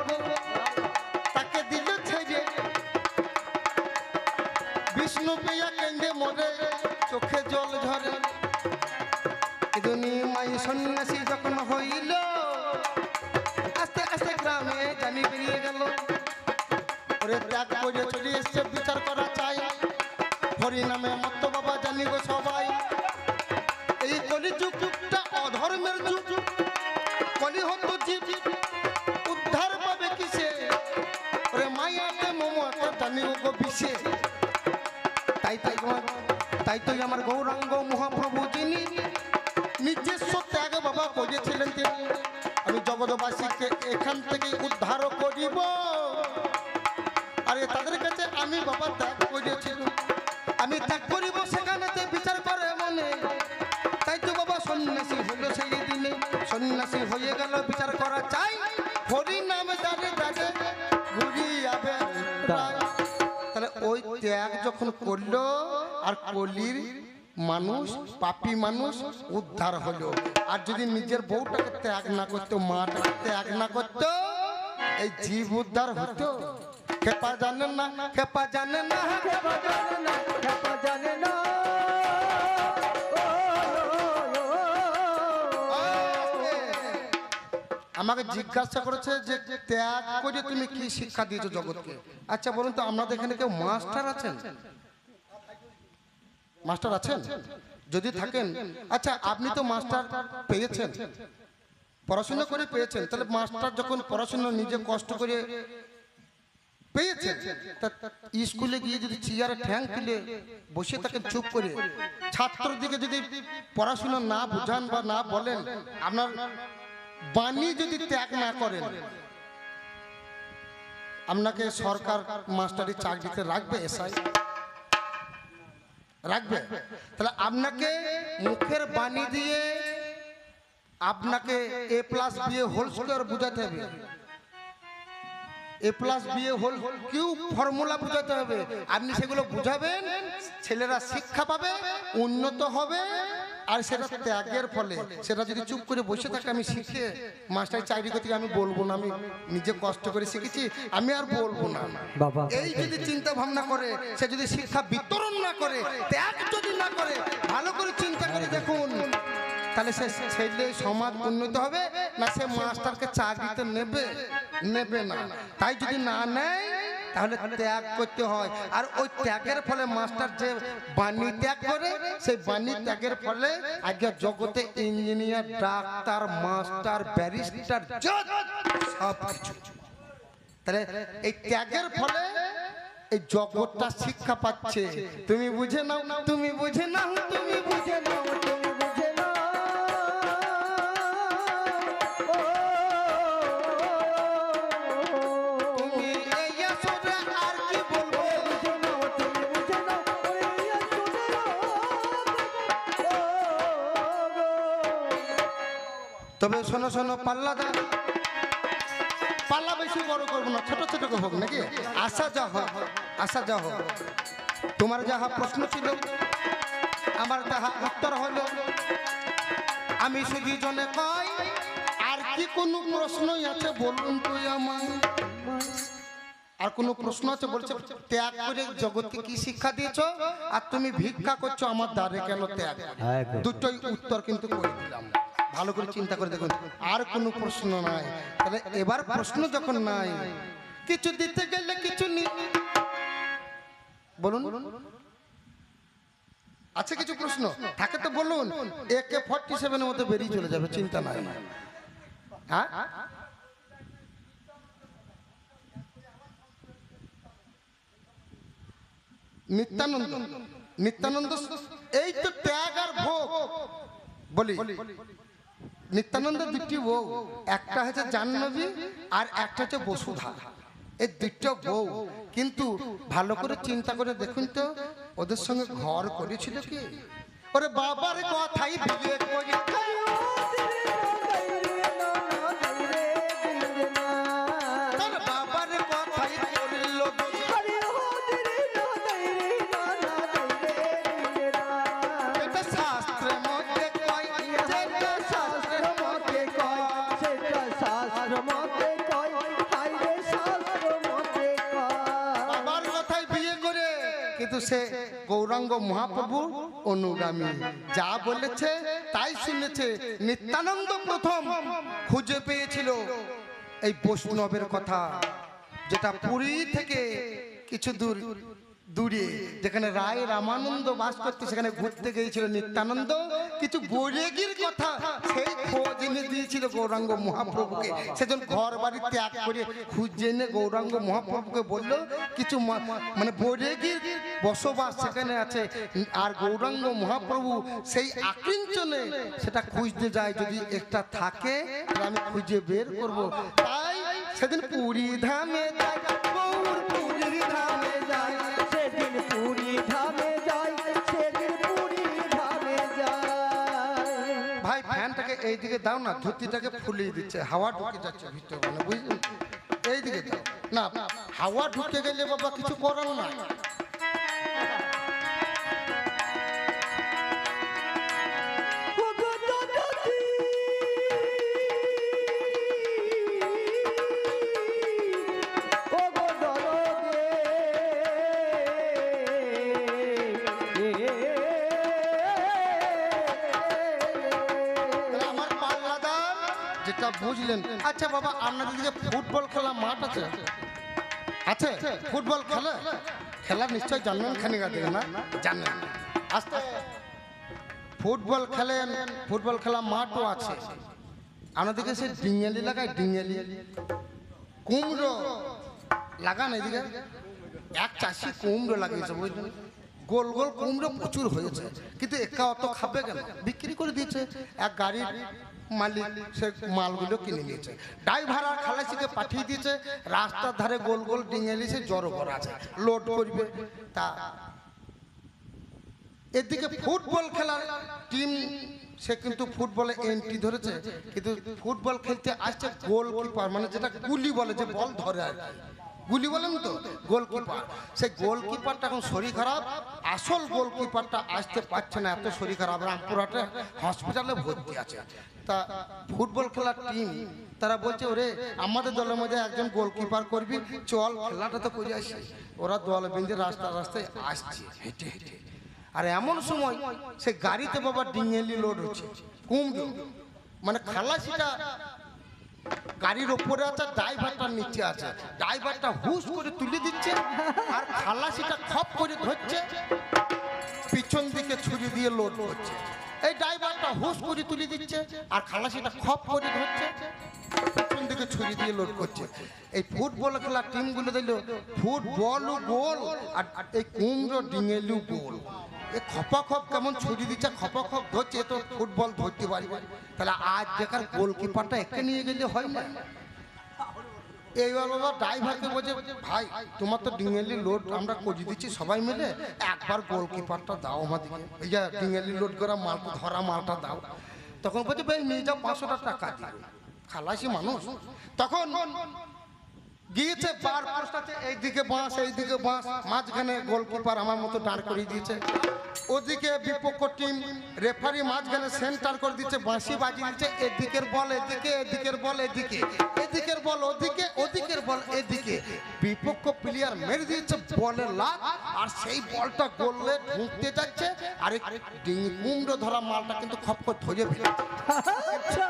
তাকে দিল ছেড়ে, বিষ্ণুপ্রিয়া কেঁদে মরে, চোখে জল ঝরে। মাই সন্ন্যাসী যখন হইল, আস্তে আস্তে গ্রামে জানি বেরিয়ে গেল। ওরে ত্যাগ করে চলে এসছে, বিচার করা চাই, হরি নামে মত্ত বাবা জানি গো সবাই। এই কলিযুগটা অধর্মের যুগ, কলি হতো জীব উদ্ধার পাবে কিসে? ওরে মায়াতে মমতা জানি গো বিষে। তাই তো আমার গৌরাঙ্গ মহাপ্রভু, যিনি নিজস্ব ত্যাগ বাবা করেছিলেন, তিনি আমি জগৎবাসীকে এখান থেকে উদ্ধার করিব। আরে তাদের কাছে আমি বাবা ত্যাগ করেছিল, আমি ত্যাগ করিব সেখানেতে বিচার করে মনে। তাই তো বাবা সন্ন্যাসী হলো সেই দিনে, সন্ন্যাসী হয়ে গেল, বিচার করা চাই, হরি নাম দাঁড়ে দাঁড়ে ঘুরি আবে। তাহলে ওই ত্যাগ যখন করলো, আর কলির মানুষ পাপী মানুষ উদ্ধার হলো। আর যদি নিজের বউটাকে ত্যাগ না করতো, মাটাকে ত্যাগ না করতো, এই জীব উদ্ধার হতো? খেপা জানেন না, খেপা জানেন না, খেপা জানে না, খেপা জানে না। আমাকে জিজ্ঞাসা করেছে যে ত্যাগ করে তুমি কি শিক্ষা দিয়েছো জগৎকে। আচ্ছা বলুন তো, আপনাদের এখানে কেউ মাস্টার আছেন? মাস্টার আছেন? যদি থাকেন, আচ্ছা আপনি তো মাস্টার পেয়েছেন, পড়াশোনা করে পেয়েছেন, তাহলে মাস্টার যখন পড়াশোনা নিজে কষ্ট করে পেয়েছেন? তা স্কুলে গিয়ে যদি চেয়ারে ঠ্যাং তুলে বসে থাকেন চুপ করে, ছাত্রদিকে যদি পড়াশোনা না বুঝান বা না বলেন, আপনার বাণী যদি ত্যাগ না করেন, আপনাকে সরকার মাস্টারি চাকরিতে রাখবে? এসআই রাখবে? তাহলে আপনাকে মুখের বাণী দিয়ে আপনাকে A+B হোল স্কয়ার বুঝাতে হবে, A+B হোল কিউ ফর্মুলা বুঝাতে হবে। আপনি সেগুলো বুঝাবেন, ছেলেরা শিক্ষা পাবে, উন্নত হবে। আর সেটা ত্যাগের ফলে, সেটা যদি চুপ করে বসে থাকে, আমি শিখে মাস্টার চাকরি করতে আমি বলবো না, আমি নিজে কষ্ট করে শিখেছি, আমি আর বলবো না। বাবা এই যদি চিন্তা ভাবনা করে, সে যদি শিক্ষা বিতরণ না করে, ত্যাগ যদি না করে, ভালো করে চিন্তা করে দেখুন, তাহলে সে ছেলে সমাজ উন্নত হবে না? সে মাস্টারকে চাকরিতে নেবে? নেবে না। তাই যদি না নেয়, তাহলে ত্যাগ করতে হয়। আর ওই ত্যাগের ফলে মাস্টার যে বাণী ত্যাগ করে, সেই বাণী ত্যাগের ফলে আজকে জগতে ইঞ্জিনিয়ার, ডাক্তার, মাস্টার, ব্যারিস্টার, জজ সব কিছু। তাহলে এই ত্যাগের ফলে এই জগৎটা শিক্ষা পাচ্ছে। তুমি বুঝে নাও, তুমি বুঝে নাও, তুমি বুঝে নাও, তুমি বুঝে নাও। তুমি এই আসরে আর কি বলবো? বুঝে নাও, তুমি বুঝে নাও, এই তবে শোনো শোনো, পাল্লা বেশি বড় করবো না, ছোট ছোট হোক নাকি? আসা যা হোক, আসা যা হোক। তোমার যাহা প্রশ্ন ছিল, আমার তাহা উত্তর হলো। আমি শুধু জনে কই, আর কি কোনো প্রশ্নই আছে বলুন তো আমায়? আর কোনো প্রশ্ন আছে? বলছে ত্যাগ করে জগৎকে কি শিক্ষা দিয়েছো, আর তুমি ভিক্ষা করছো আমার দ্বারে কেন ত্যাগ? দুটোই উত্তর কিন্তু করে দিলাম। ভালো করে চিন্তা করে দেখুন, আর কোনো প্রশ্ন নাই। তাহলে এবার প্রশ্ন যখন নাই, কিছু দিতে গেলে কিছু বলুন, আছে কিছু প্রশ্ন থাকে তো বলুন। AK-47 মতো বেরিয়ে চলে যাবে, চিন্তা নাই। হ্যাঁ, নিত্যানন্দ, নিত্যানন্দ এই তো ত্যাগ আর ভোগ বলি। নিত্যানন্দ দুটি বউ, একটা হচ্ছে জাহ্নবী আর একটা হচ্ছে বসুধা। এই দুটো বউ কিন্তু ভালো করে চিন্তা করে দেখুন তো, ওদের সঙ্গে ঘর করেছিল কি? ওরে বাবার কথাই বিয়ে করি, বাবার কথাই করল, এটা শাস্ত্রের মধ্যে কয়, যেটা শাস্ত্রের মধ্যে কয়, সেটা শাস্ত্র মতে কয়, হায় রে শাস্ত্র মতে কয়। বাবার কথাই বিয়ে করে, কিন্তু সে গৌরাঙ্গ মহাপ্রভু অনুগামী, যা বলেছে তাই শুনেছে। নিত্যানন্দ প্রথম খুঁজে পেয়েছিল এই বৈষ্ণবের কথা, যেটা পুরী থেকে কিছু দূরে, যেখানে রায় রামানন্দ বাস করতে, সেখানে ঘুরতে গিয়েছিল নিত্যানন্দ। কিছু বৈরাগীর কথা সেই খোঁজ এনে দিয়েছিল গৌরাঙ্গ মহাপ্রভুকে। সেজন্য ঘর বাড়ি ত্যাগ করে খুঁজে এনে গৌরাঙ্গ মহাপ্রভুকে বলল, কিছু মানে বৈরাগীর বসবাস সেখানে আছে। আর গৌরাঙ্গ মহাপ্রভু সেই আকিঞ্চনে সেটা খুঁজতে যায়, যদি একটা থাকে তাহলে আমি খুঁজে বের করব। তাই সেদিন পুরী ধামে যায়, গৌর পুরী ধামে যায়, সেদিন পুরী ধামে যাই, সেদিন পুরী ধামে যাই। ভাই ফ্যানটাকে এইদিকে দাও না, ধুতিটাকে ফুলিয়ে দিচ্ছে, হাওয়া ঢুকে যাচ্ছে ভিতরে, মানে বুঝলেন? এইদিকে দাও না, হাওয়া ঢুকে গেলে বাবা কিছু করার না। আমার পাল্লাদার যেটা বুঝলেন। আচ্ছা বাবা, আপনাদের দিকে ফুটবল খেলা মাঠ আছে? আছে ফুটবল খেলা? খেলা নিশ্চয় জানবেন, খানিক আগে না জানেন? আস্তে ফুটবল খেলেন, ফুটবল খেলা মাঠও আছে। আপনাদেরকে সে ডিঙালি লাগায়, ডিঙালি কুমড়ো লাগান এদিকে এক চাষি কুমড়ো লাগিয়েছে বুঝলেন, গোল গোল কুমড়ো প্রচুর হয়েছে, কিন্তু একা অত খাবে কেন, বিক্রি করে দিয়েছে। এক গাড়ির মালিক সে মালগুলো কিনে নিয়েছে, ড্রাইভার আর খালাসিকে পাঠিয়ে দিয়েছে, রাস্তার ধারে গোল গোল ডিঙেলি সে জড়ো করা আছে, লোড করবে। তা এদিকে ফুটবল খেলার টিম, সে কিন্তু ফুটবলে এন্ট্রি ধরেছে, কিন্তু ফুটবল খেলতে আসছে গোলকিপার, মানে যেটা গুলি বলে, যে বল ধরে আর কি, গুলি বলেন তো, গোলকিপার। সেই গোলকিপারটা এখন শরীর খারাপ, আসল গোলকিপারটা আসতে পারছে না, এত শরীর খারাপ, রামপুরহাটে হসপিটালে ভর্তি আছে। তা ফুটবল খেলার টিম তারা বলছে, ওরে আমাদের দলের মধ্যে একজন গোলকিপার করবি, চল খেলাটা তো করে আসি। ওরা দল বেঁধে রাস্তায় আসছে হেঁটে হেঁটে, আর এমন সময় সে গাড়িতে বাবা ডিঙেলি লোড হচ্ছে কুমড়ো, মানে খালাসিটা গাড়ির ওপরে আছে, ড্রাইভারটা নিচে আছে, ড্রাইভারটা হুশ করে তুলে দিচ্ছে, আর খালাসিটা খপ করে ধরছে, পিছন দিকে ছুরি দিয়ে লোড করছে। এই ড্রাইভারটা হুশ করে তুলে দিচ্ছে, আর খালাসিটা খপ করে ধরছে, পিছন দিকে ছুরি দিয়ে লোড করছে। এই ফুটবল খেলার টিমগুলো দিল ফুটবলও গোল, আর এই কুমড়ো ডিঙেলু গোল। এ খপা খপ কেমন ছুরি দিচ্ছে, খপা খপ ধরছে, তো ফুটবল ধরতে পারবে। তাহলে আজ দেখার গোলকিপারটা একে নিয়ে গেলে হয় না। এইবার বাবা ড্রাইভারকে বলছে, ভাই তোমার তো ডিঙেলি লোড আমরা করে দিচ্ছি সবাই মিলে, একবার গোলকিপারটা দাও আমাদেরকে, এই যে ডিঙেলি লোড করা মালটা, ধরা মালটা দাও। তখন বলছে, ভাই নিয়ে যাও 500 টাকা দিও, খালাসি মানুষ। তখন গিয়েছে বার পোস্টাতে, এইদিকে বাঁশ এইদিকে বাঁশ, মাঝখানে গোলকিপার আমার মতো দাঁড় করিয়ে দিয়েছে, ওদিকে বিপক্ষ টিম রেফারি মাঝখানে সেন্টার করে দিচ্ছে, বাঁশি বাজিয়ে দিচ্ছে, এদিকের বল এদিকে, এদিকের বল এদিকে, এদিকের বল ওদিকে, ওদিকের বল এদিকে। বিপক্ষ প্লেয়ার মেরে দিয়েছে বলের লাত, আর সেই বলটা গোলে ঢুকতে যাচ্ছে, আর কুমড়ো ধরা মালটা কিন্তু খপ করে ধরে ফেলেছে,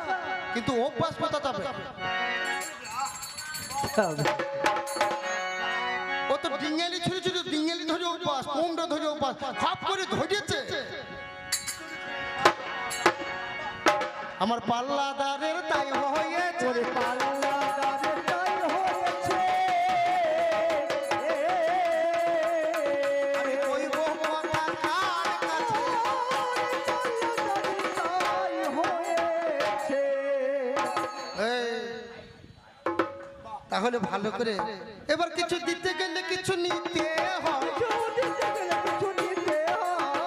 কিন্তু অভ্যাস কথা যাবে, ও তো ডিঙেলি ছুরি ছুরি ডিঙেলি ধরে অভ্যাস, কুমড়ো ধরে অভ্যাস, খপ করে ধরেছে। আমার পাল্লাদারের তাই হয়েছে, ওরে পাল্লাদারের তাই হয়েছে, আমি কইব কথা কার কাছে, পাল্লাদারের তাই হয়েছে। এই, তাহলে ভালো করে এবার কিছু দিতে গেলে কিছু নিতে হয়, কিছু দিতে গেলে কিছু নিতে হয়,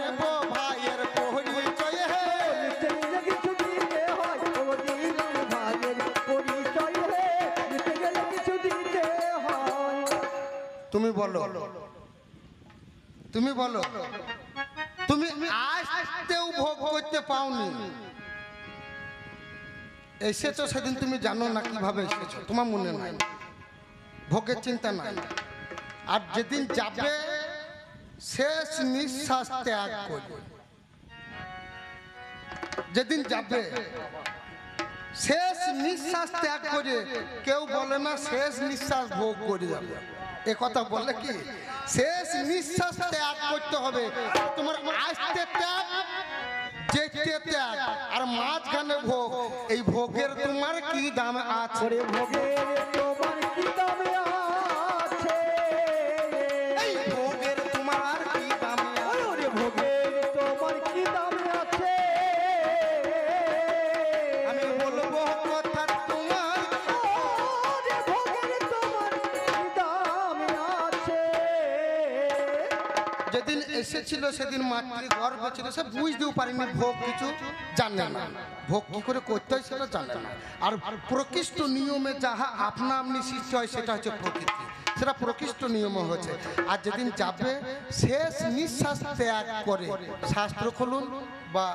নেবো ভাইয়ের পরিচয় হে, নিতে গেলে কিছু দিতে হয়, ও দিলাম ভাইয়ের পরিচয় হে, নিতে গেলে কিছু দিতে হয়। তুমি বলো, তুমি বলো, তুমি আসতেও ভোগ করতে পাওনি, এসেছো সেদিন তুমি জানো না কিভাবে এসেছো, তোমার মনে নাই, ভোগের চিন্তা নাই। আর যেদিন যাবে শেষ নিঃশ্বাস ত্যাগ করবে, যেদিন যাবে শেষ নিঃশ্বাস ত্যাগ করে, কেউ বলে না শেষ নিঃশ্বাস ভোগ করে যাবে, এ কথা বলে কি শেষ নিঃশ্বাস ত্যাগ করতে হবে, তোমার আসতে ত্যাগ, যেতে ত্যাগ, আর মাঝখানে ভোগ। এই ভোগের তোমার কি দাম আছে, ওরে ভোগের তোমার কি দাম আছে, এই ভোগের তোমার কি দাম আছে, ওরে ভোগের তোমার কি দাম আছে, আমি বলবো কথা তোমার, ওরে ভোগের তোমার কি দাম আছে। যেদিন এসেছিল সেদিন মাতৃ গর্ভ ছিল, সে বুঝতেও পারিনি, ভোগ কিছু জানে না, ভোগ কি করে করতে হয় সেটা জানে না। আর প্রকৃষ্ট নিয়মে যাহা আপনা আপনি সৃষ্টি হয় সেটা হচ্ছে প্রকৃতি, সেটা প্রকৃষ্ট নিয়মে হয়েছে। আর যেদিন যাবে শেষ নিঃশ্বাস ত্যাগ করে, শাস্ত্র খুলুন বা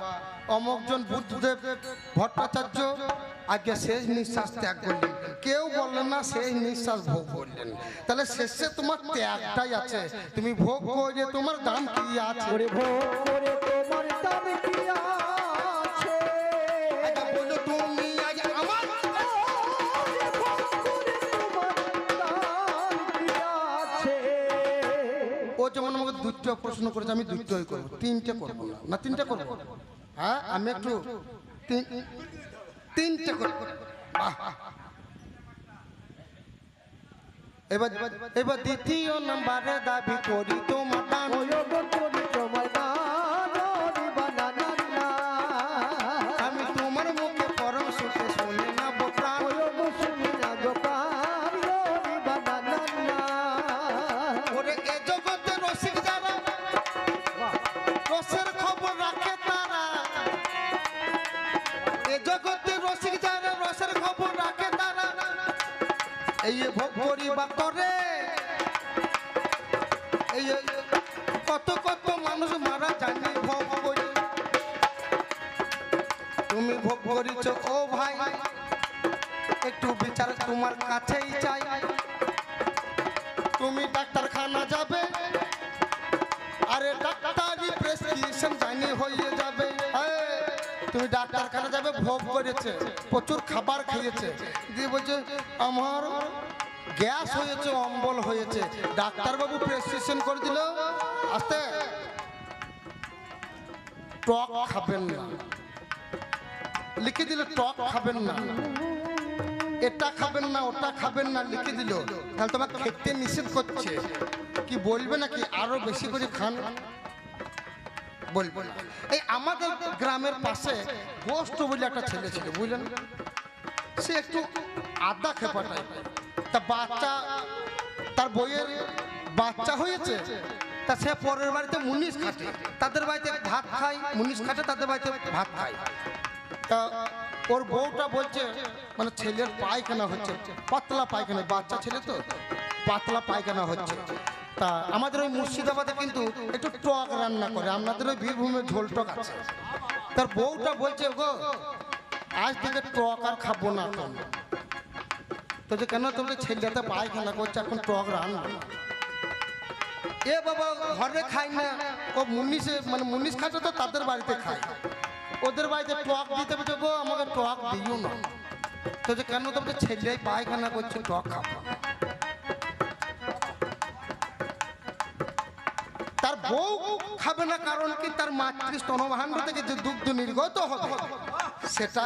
অমকজন বুদ্ধদেব ভট্টাচার্য আজকে শেষ নিঃশ্বাস ত্যাগ করলেন, কেউ বললেন না শেষ নিঃশ্বাস ভোগ করলেন। তাহলে শেষে তোমার ত্যাগটাই আছে, তুমি ভোগ করে তোমার দাম কি আছে, ওরে ভোগ করে তোমার দাম কি আছে, আচ্ছা বলো তুমি আজ আমার, ওরে ভোগ করে তোমার দাম কি আছে। ও যেমন আমাকে দুটো প্রশ্ন করেছে, আমি দুটোই করবো, তিনটে করবো না, না তিনটে করবো, হ্যাঁ আমি একটু তিনটে করবো, বাহ। এবার এবার দ্বিতীয় নম্বরে দাবি করি তোমার দান। ওই গো করি তোমার গান ওরে বানানা না। আমি তোমার মুখে পরম সুখে শুনে না প্রাণ। ওই গো শুনি না গো প্রাণ ওরে বানানা না। ওরে এ জগতে রসিক যারা রসের খবর রাখে তারা, এ জগতে রসিক যারা রসের খবর রাখে তারা, এই ভোগ করিবা করে। এই কত কত মানুষ মারা জানি ভোগ করি। তুমি ভোগ করিছ ও ভাই, একটু বিচার তোমার কাছেই চাই। তুমি ডাক্তারখানা যাবে, আরে ডাক্তারি প্রেসক্রিপশন জানি হয়ে যাবে। তুমি ডাক্তারখানা যাবে, ভোগ করেছে, প্রচুর খাবার খেয়েছে, দিয়ে বলছে আমার গ্যাস হয়েছে, অম্বল হয়েছে। ডাক্তারবাবু প্রেসক্রিপশন করে দিল, আস্তে টক খাবেন না, লিখে দিল টক খাবেন না, এটা খাবেন না, ওটা খাবেন না, লিখে দিল। তাহলে তোমার খেতে নিষেধ করছে, কি বলবে নাকি আরো বেশি করে খান? বলবো না। এই আমাদের গ্রামের পাশে গোষ্ঠ বলে একটা ছেলে ছিল, বুঝলেন, সে একটু আদা খেপাটাই। তা বাচ্চা, তার বইয়ের বাচ্চা হয়েছে, তা সে পরের বাড়িতে মুনিশ খাটে, তাদের বাড়িতে ভাত খায়, মুনিশ খাটে, তাদের বাড়িতে ভাত খায়। তা ওর বউটা বলছে, মানে ছেলের পায়খানা হচ্ছে, পাতলা পায়খানা, বাচ্চা ছেলে তো পাতলা পায়খানা হচ্ছে। তা আমাদের ওই মুর্শিদাবাদে কিন্তু একটু টক রান্না করে, আপনাদের ওই বীরভূমে ঝোল টক আছে। তার বউটা বলছে, গো আজ থেকে টক আর খাবো না। এখন তো যে কেন, তোমাদের ছেলেটা পায়খানা করছে, এখন টক রান্না। এ বাবা ঘরে খাই না, ও মুনিশে মানে মুনিশ খাচ্ছে তো তাদের বাড়িতে খায়, ওদের বাড়িতে টক দিতে বলছে, গো আমাকে টক দিও না। তো যে কেন, তোমাদের ছেলে পায়খানা করছে, টক খাবো। তার বউ খাবে না, কারণ কি তার মাতৃ স্তনভাণ্ড থেকে যে দুগ্ধ নির্গত হবে সেটা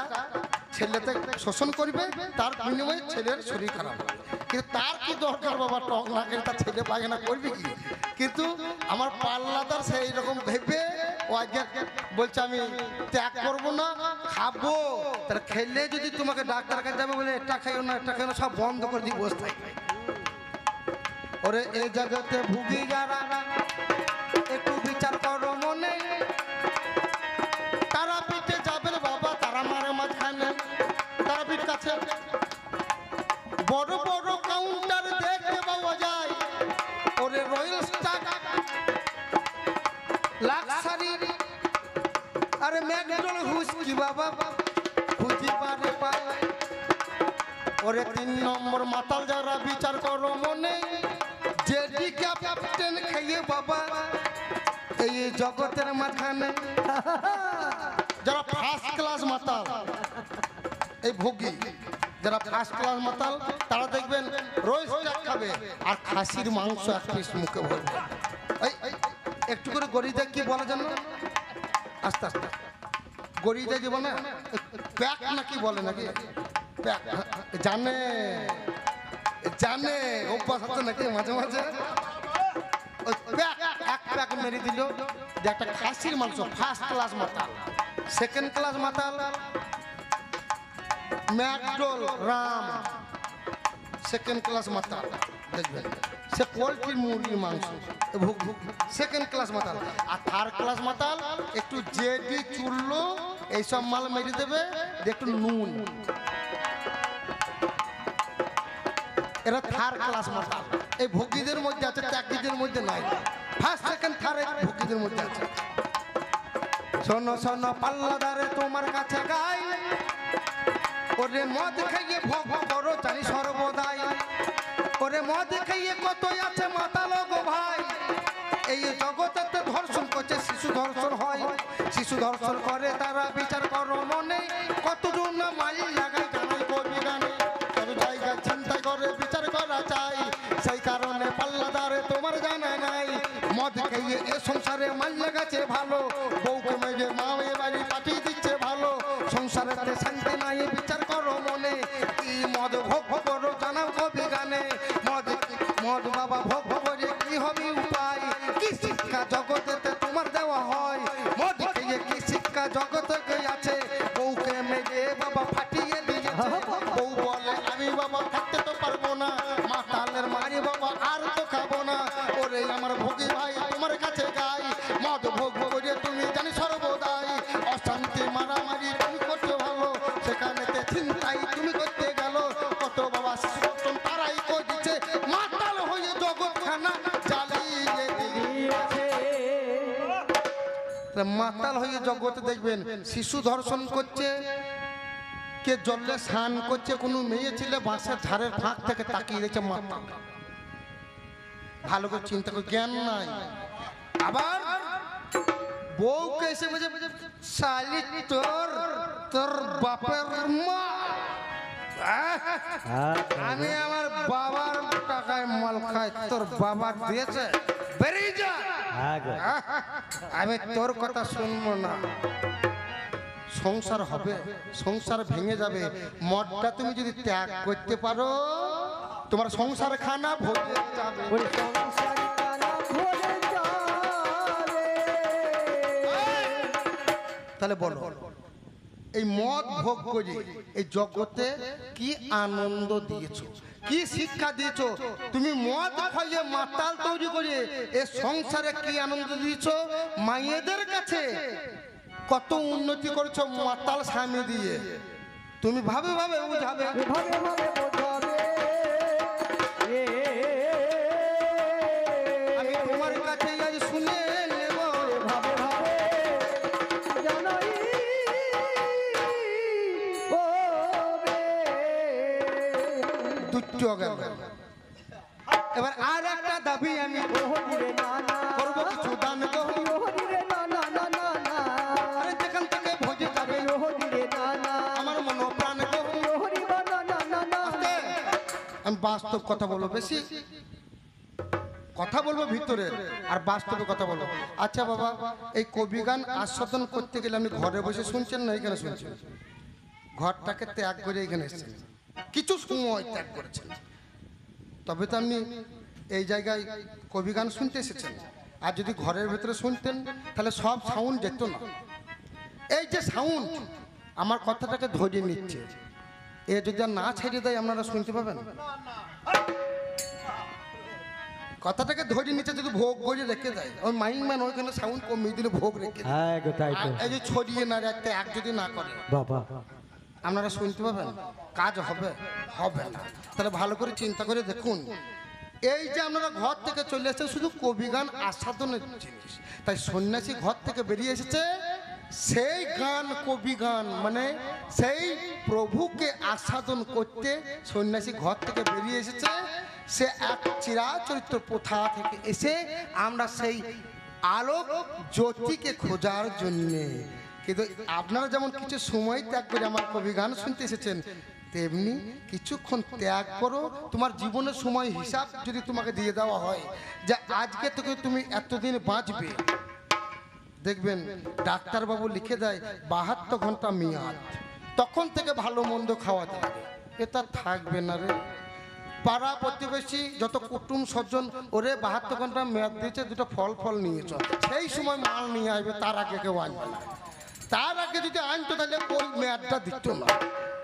ছেলেতে শোষণ করবে, তার বিনিময়ে ছেলের শরীর খারাপ হবে। কিন্তু তার কি দরকার বাবা টক না খেলে, তার ছেলে পায়খানা করবে কি? কিন্তু আমার পাল্লাদার সেই রকম ভেবে ও আজকে বলছে আমি ত্যাগ করবো না, খাবো। তার খেলে যদি তোমাকে ডাক্তার কাছে যাবে বলে এটা খাইও না, এটা খাইও না, সব বন্ধ করে দিয়ে বসে থাকবে। ওরে এই জগতে ভুগি যারা, একটু বিচার করো মনে, তারা পিঠে যাবেন বাবা, তারা মারে মাঝখানে, তারা পিঠ কাছে বড় বড় কাউন্টার দেখতে পাওয়া যায়। ওরে রয়্যাল স্টার, লাক্সারি, আরে ম্যাকডোনাল্ড হুইস্কি বাবা খুঁজি পারে পায়। ওরে 3 নম্বর মাতাল যারা, বিচার করো মনে, জেডি ক্যাপ্টেন খাইয়ে বাবা এই জগতের মাঝখানে। যারা ফার্স্ট ক্লাস মাতাল, এই ভোগী যারা ফার্স্ট ক্লাস মাতাল, তারা দেখবেন রোজ স্টাক খাবে আর খাসির মাংস 1 পিস মুখে ভরবে। এই একটু করে গড়িয়ে কি বলে জানো, আস্তে আস্তে গড়িয়ে দেয় জীবনে প্যাক নাকি বলে নাকি, প্যাক জানে জানে অভ্যাস আছে নাকি মাঝে মাঝে। ওই প্যাক এক প্যাক মেরে দিল, যে একটা খাসির মাংস ফার্স্ট ক্লাস মাতাল, সেকেন্ড ক্লাস মাতাল ম্যাকডোল রাম, সেকেন্ড ক্লাস মাতাল দেখবেন সে পোলট্রির মুরগির মাংস সেকেন্ড ক্লাস মাতাল। আর থার্ড ক্লাস মাতাল একটু জেডি চুল্লো এইসব মাল মেরে দেবে, একটু নুন, এরা থার্ড ক্লাস মাতাল। এই ভোগীদের মধ্যে আছে, ত্যাগীদের মধ্যে নাই। ফার্স্ট সেকেন্ড থার্ড ভোগীদের মধ্যে আছে। শোনো শোনো পাল্লাদারে তোমার কাছে গাই, ওরে মদ খাইয়ে ভোগ করো জানি সর্বদাই। ওরে মদ খাইয়ে কত আছে মাতাল গো ভাই, এই জগতে ধর্ষণ করছে, শিশু ধর্ষণ হয়, শিশু ধর্ষণ করে তারা, বিচার করো মনে, কতজন না মাই লাগাই জানাই কবি গানে, সব জায়গায় চিন্তা করে বিচার করা চাই। সেই কারণে পাল্লাদারে তোমার জানা নাই, মদ খাইয়ে এ সংসারে মাল লাগাচ্ছে ভালো, বউকে মেয়ে মা মেয়ে বাড়ি পাঠিয়ে দিচ্ছে ভালো, সংসারেতে শান্তি নাই, বিচার করো মনে, কি মদ ভোগ করো জানাও কবি গানে, মদ হবে উপায় কি শিক্ষা জগতেতে তোমার দেওয়া হয় মদ খেয়ে কি শিক্ষা জগতে আছে বউকে মেরে বাবা ফাটিয়ে দিয়েছে বউ বলে আমি বাবা থাকতে তো পারবো না মাতালের মারি বাবা আর তো খাবো না ওরে আমার ভোগী ভাই তোমার কাছে গাই মদ ভোগ করে তুমি জানি সর্বদাই অশান্তি মারামারি তুমি করতে ভালো সেখানেতে চিন্তাই তুমি করতে গেল কত বাবা শিশু তারাই করছে মাতাল হয়ে জগৎখানা জ্বালিয়ে দিয়েছে মাতাল হয়ে জগতে দেখবেন শিশু ধর্ষণ করছে কে জলে স্নান করছে কোনো মেয়ে ছেলে বাঁশের ঝাড়ের ফাঁক থেকে তাকিয়ে রয়েছে মাতাল ভালো করে চিন্তা করে জ্ঞান নাই আবার বউকে এসে বলছে শালি তোর তোর বাপের মা আমি আমার বাবার টাকায় মাল খাই তোর বাবা দিয়েছে বেরিয়ে যা আমি তোর কথা শুনবো না সংসার হবে সংসার ভেঙে যাবে মদটা তুমি যদি ত্যাগ করতে পারো তোমার সংসার খানা ভরে যাবে তাহলে বলো এই মদ ভোগ করে এই জগতে কি আনন্দ দিয়েছো কি শিক্ষা দিয়েছো তুমি মদ খাইয়ে মাতাল তৈরি করে এই সংসারে কি আনন্দ দিয়েছো মায়েদের কাছে কত উন্নতি করেছো মাতাল স্বামী দিয়ে তুমি ভাবে ভাবে বুঝাবে আমি তোমার কাছে আজ শুনে নেব ভাবে ভাবে জানাই ও দুটো গেল এবার আর একটা দাবি আমি করবো কিছু দান আরে যেখান থেকে ভোজে যাবে আমার মন প্রাণ আমি বাস্তব কথা বলবো বেশি কথা বলবো ভিতরে আর বাস্তবে কথা বলবো আচ্ছা বাবা এই কবি গান আস্বাদন করতে গেলে আপনি ঘরে বসে শুনছেন না এখানে শুনছেন ঘরটাকে ত্যাগ করে এখানে এসেছেন কিছু সময় ত্যাগ করেছেন তবে তো আপনি এই জায়গায় কবি গান শুনতে এসেছেন আর যদি ঘরের ভেতরে শুনতেন তাহলে সব সাউন্ড যেত না এই যে সাউন্ড আমার কথাটাকে ধরিয়ে নিচ্ছে এ যদি আর না ছেড়ে দেয় আপনারা শুনতে পাবেন কথাটাকে ধরিয়ে নিচ্ছে যদি ভোগ করে রেখে দেয় ওই মাইন্ড ম্যান ওইখানে সাউন্ড কমিয়ে দিলে ভোগ রেখে এই যে ছড়িয়ে না রাখতে এক যদি না করে আপনারা শুনতে পাবেন কাজ হবে হবে না তাহলে ভালো করে চিন্তা করে দেখুন এই যে আপনারা ঘর থেকে চলে এসেছে শুধু কবি গান আস্বাদনের জিনিস তাই সন্ন্যাসী ঘর থেকে বেরিয়ে এসেছে সেই গান কবি গান মানে সেই প্রভুকে আস্বাদন করতে সন্ন্যাসী ঘর থেকে বেরিয়ে এসেছে সে এক চিরাচরিত্র প্রথা থেকে এসে আমরা সেই আলোক জ্যোতিকে খোঁজার জন্যে কিন্তু আপনারা যেমন কিছু সময় ত্যাগ করে আমার কবি গান শুনতে এসেছেন তেমনি কিছুক্ষণ ত্যাগ করো তোমার জীবনের সময় হিসাব যদি তোমাকে দিয়ে দেওয়া হয় যে আজকে থেকে তুমি এতদিন বাঁচবে দেখবেন ডাক্তারবাবু লিখে দেয় 72 ঘন্টা মেয়াদ তখন থেকে ভালো মন্দ খাওয়া যাবে এটা থাকবে না রে পাড়া প্রতিবেশী যত কুটুম স্বজন ওরে 72 ঘন্টা মেয়াদ দিয়েছে দুটো ফল নিয়ে চল সেই সময় মাল নিয়ে আসবে তার আগে কেউ আনবে না তার আগে যদি আনতো তাহলে ওই মেয়াদটা দিত না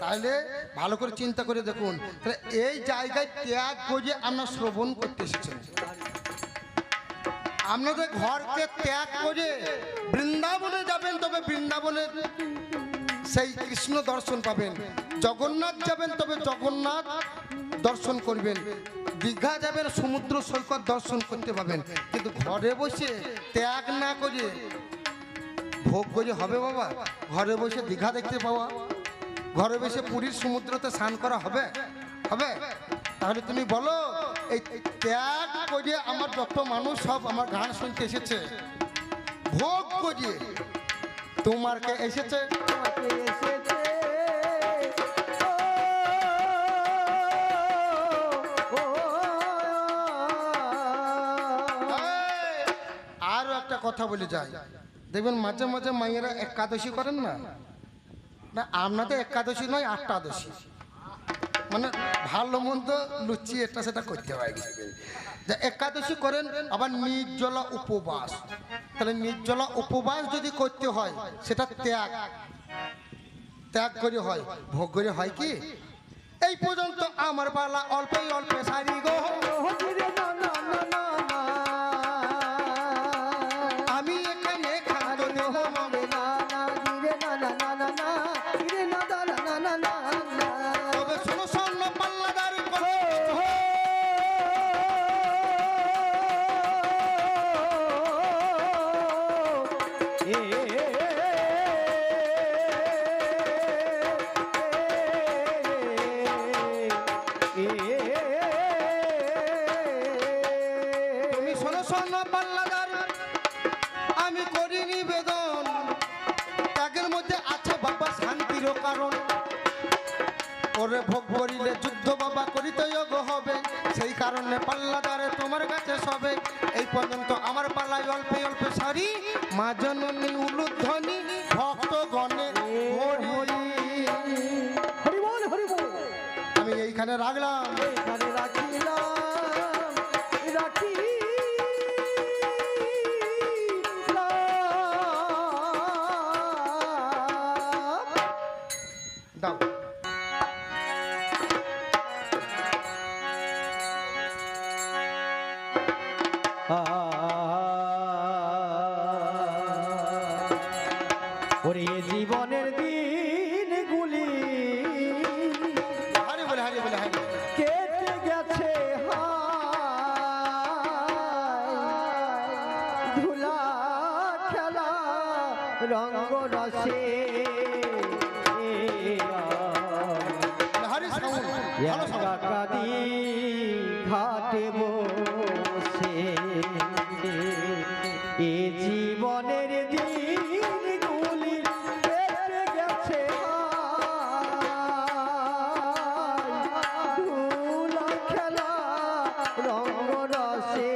তাহলে ভালো করে চিন্তা করে দেখুন তাহলে এই জায়গায় ত্যাগ করে আমরা শ্রবণ করতে এসেছেন আপনাদের ঘরকে ত্যাগ করে বৃন্দাবনে যাবেন তবে বৃন্দাবনে সেই কৃষ্ণ দর্শন পাবেন জগন্নাথ যাবেন তবে জগন্নাথ দর্শন করবেন দীঘা যাবেন সমুদ্র সৈকত দর্শন করতে পাবেন কিন্তু ঘরে বসে ত্যাগ না করে ভোগ করে হবে বাবা ঘরে বসে দীঘা দেখতে পাওয়া ঘরে বসে পুরীর সমুদ্রতে স্নান করা হবে হবে তাহলে তুমি বলো এই ত্যাগ করে আমার যত মানুষ সব আমার গান শুনতে এসেছে ভোগ করে তোমারকে এসেছে আরো একটা কথা বলে যাই দেখবেন মাঝে মাঝে মায়েরা একাদশী করেন না না আপনাদের একাদশী নয় 8টাদশী মানে ভালো মন্দ লুচি এটা সেটা করতে হয় যে একাদশী করেন আবার নির্জলা উপবাস, তাহলে নির্জলা উপবাস যদি করতে হয় সেটা ত্যাগ ত্যাগ করে হয়, ভোগ করে হয় কি। এই পর্যন্ত আমার পালা অল্পে অল্পে সারি গো, আমি এখানে খাদ্য দেব তবে শোনো স্বর্ণ পাল্লাদার করে তুমি শোনো স্বর্ণ পাল্লাদার, আমি করি নিবেদন, ত্যাগের মধ্যে আছে বাবা শান্তির কারণ। ওরে ভোগ করিলে যুদ্ধ বাবা করিতে যোগ্য হবে, সেই কারণে পাল্লাদারে তোমার কাছে সবে। এই পর্যন্ত আমার পালায় অল্পে অল্পে সারি, মা জননী উলুধ্বনি ভক্ত গণে হরি হরি। আমি এইখানে রাখলাম, এখানে রাখিলাম দাও ওরে জীবনের দিনগুলি হারি বলে হারি বলে হারি। কেটে গেছে হায় ধুলা খেলা রঙ্গ রসে হারি সাউন্ড ভালো সাউন্ড। কাদি ঘাটে বসে এ জীবনের দিনগুলি কেটে গেছে হায় ধুলা খেলা রঙ্গ রসে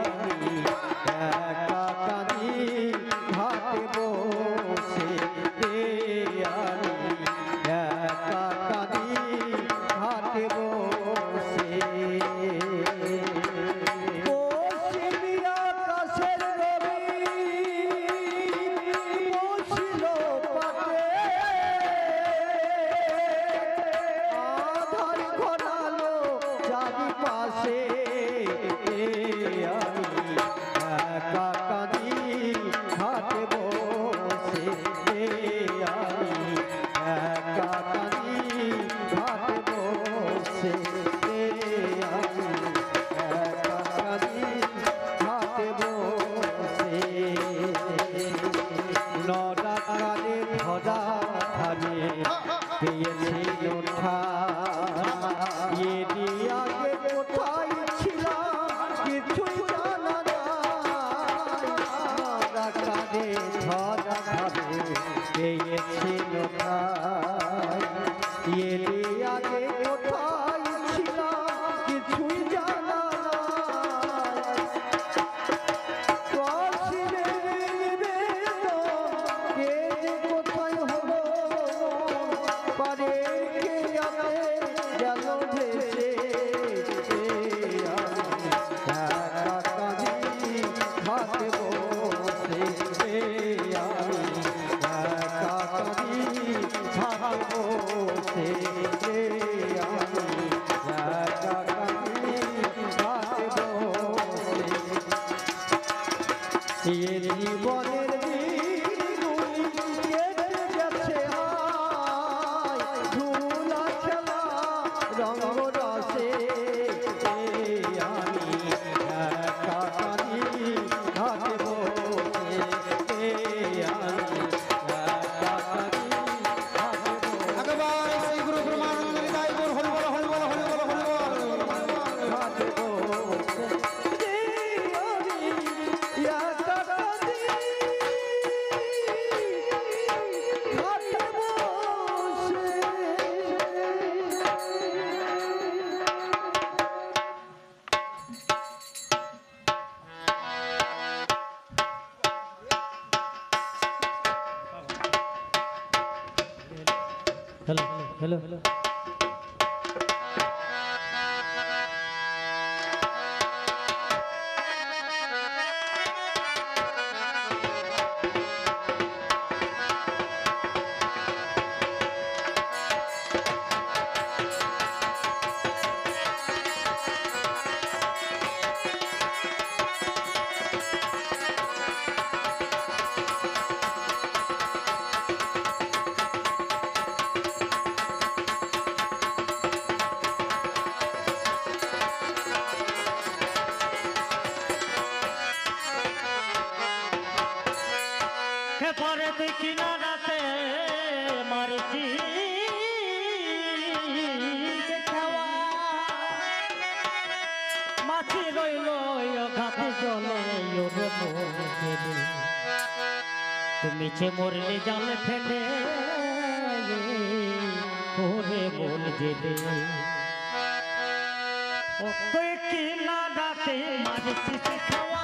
আমি একা কাঁদি ঘাটে বসে আমি একা কাঁদি ঘাটে বসে পশ্চিমী আকাশের রবি বসিল পাটে আধার ঘনালো চারিপাশে আমি একা কাঁদি ঘাটে বসে আমি একা কাঁদি ঘাটে বসে আমি একা কাঁদি ঘাটে বসে নটা কানে ধরা ধানে পেয়েছিল আগে কোথায় ছিলাম কিছুই জানা নাই নটা কানে ধরা ধানে পেয়েছিল আগে কোথায় ছিলাম কিছুই জানা নাই কোথায় হলো পারে কে যাবে গেল ভেসে হাতে বসে আমি কাঁদি হাতে বসে আমি কাঁদি হাতে বসে এ জীবনের দিনগুলি কেটে গেছে হায় ধুলা খেলা রঙ্গ রসে আমি একা কাঁদি ঘাটে বসে আমি একা কাঁদি ঘাটে বসে একেবারে শ্রী গুরু ব্রহ্মানন্দ নিতাই গৌর হরি বল হরি বল হরি বল হরি বল। ঘাটে বসে আমি একা কাঁদি ঘাটে বসে হ্যালো হ্যালো পরে তুই কিনারাতে মারছি খাওয়া মাছি রইল ঘাটে জলে ওরে মরে তুমি ছে মরলে জালে ফেলে ওরে মন যেতে ও তুই কিনারাতে মারছি খাওয়া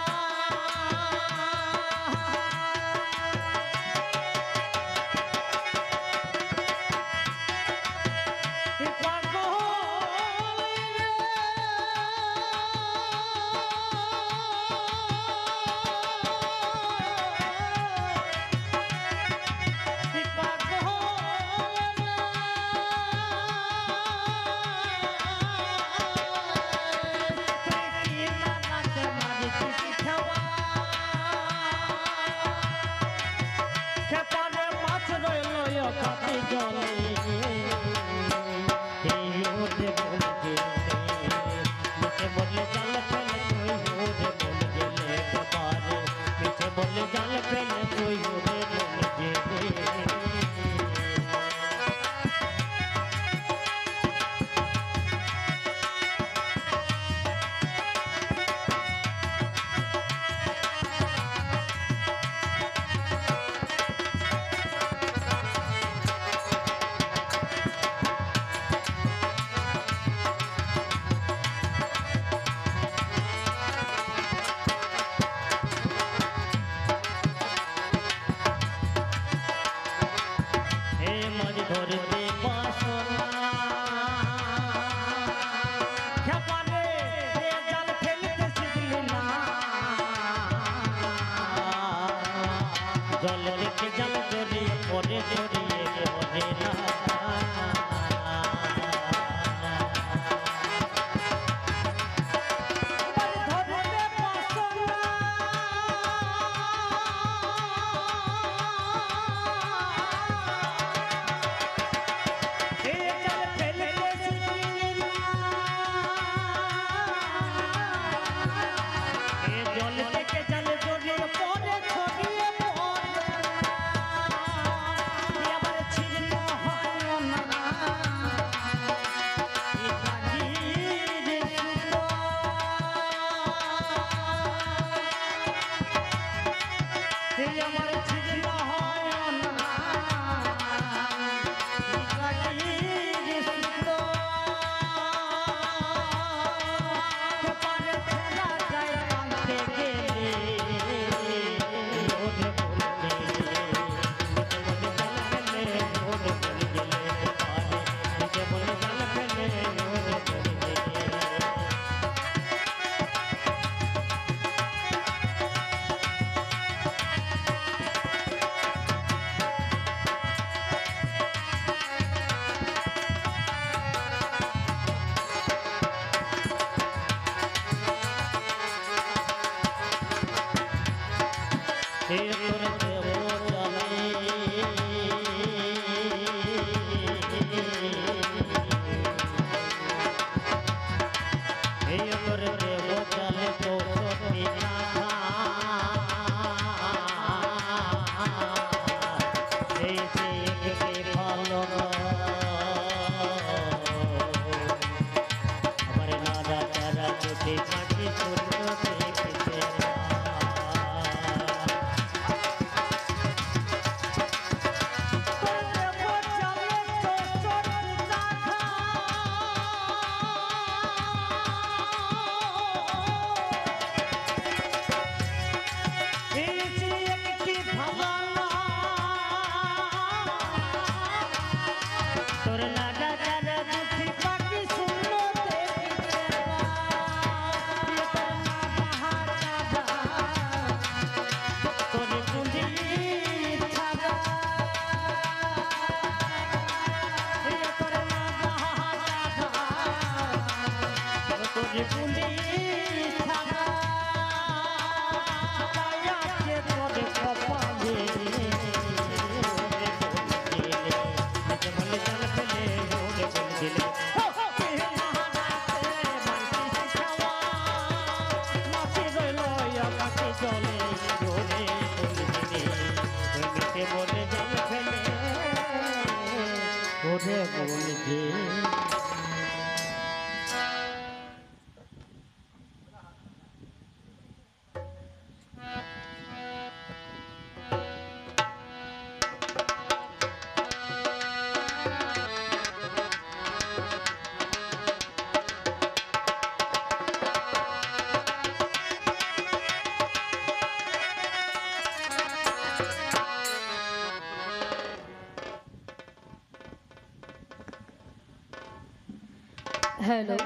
হ্যালো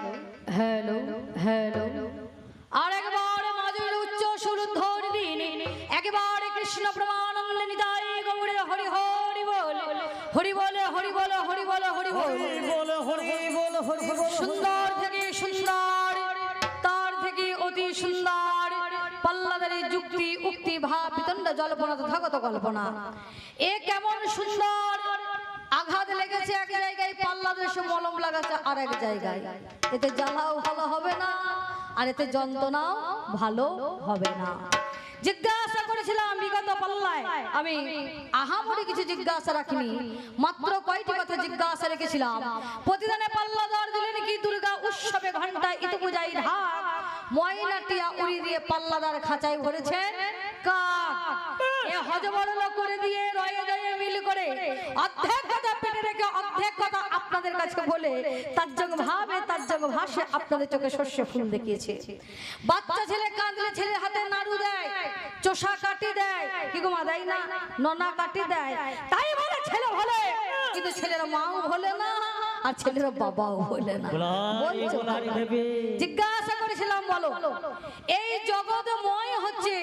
হ্যালো হ্যালো আর একবার মাধুরীর উচ্চ সুরধ্বনি দিন একেবারে কৃষ্ণ প্রমানন্দে নিতাই গৌড়ে হরি হরি বল হরি বল হরি বল হরি বল হরি বল সুন্দর থেকে সুন্দর তার থেকে অতি সুন্দর পাল্লাদারি যুক্তি উক্তি ভাব বিতণ্ড জল্পনা তথাগত কল্পনা এ কেমন সুন্দর আঘাত লেগেছে এক জায়গায় পাল্লা দেশে মলম লাগাচ্ছে আর এক জায়গায় এতে জ্বালাও ভালো হবে না আর এতে যন্ত্রণাও ভালো হবে না জিজ্ঞাসা করেছিলাম বিগত পাল্লায় আমি আহামরি কিছু জিজ্ঞাসা রাখিনি মাত্র কয়টি কথা জিজ্ঞাসা রেখেছিলাম প্রতিদিনে পাল্লা দর দিলেন কি দুর্গা উৎসবে ঘন্টায় ইতু পূজাই ঢাক ময়নাটিয়া উড়ি দিয়ে পাল্লাদার খাঁচায় ভরেছে কাক এ হজবরল করে দিয়ে রয়ে যায় মিল করে অর্ধেক কথা পেটে রেখে অর্ধেক কথা আপনাদের কাছে বলে তাজ্জং ভাবে তাজ্জং ভাষে আপনাদের চোখে শস্য ফুল দেখিয়েছে বাচ্চা ছেলে কাঁদলে ছেলের হাতে নাড়ু দেয় চোষা কাটি দেয় কি গো মা দেয় না ননা কাটি দেয় তাই বলে ছেলে বলে কিন্তু ছেলের মাও বলে না আর ছেলের বাবাও বলে না বলছো জিজ্ঞাসা করেছিলাম বলো এই জগৎময় হচ্ছে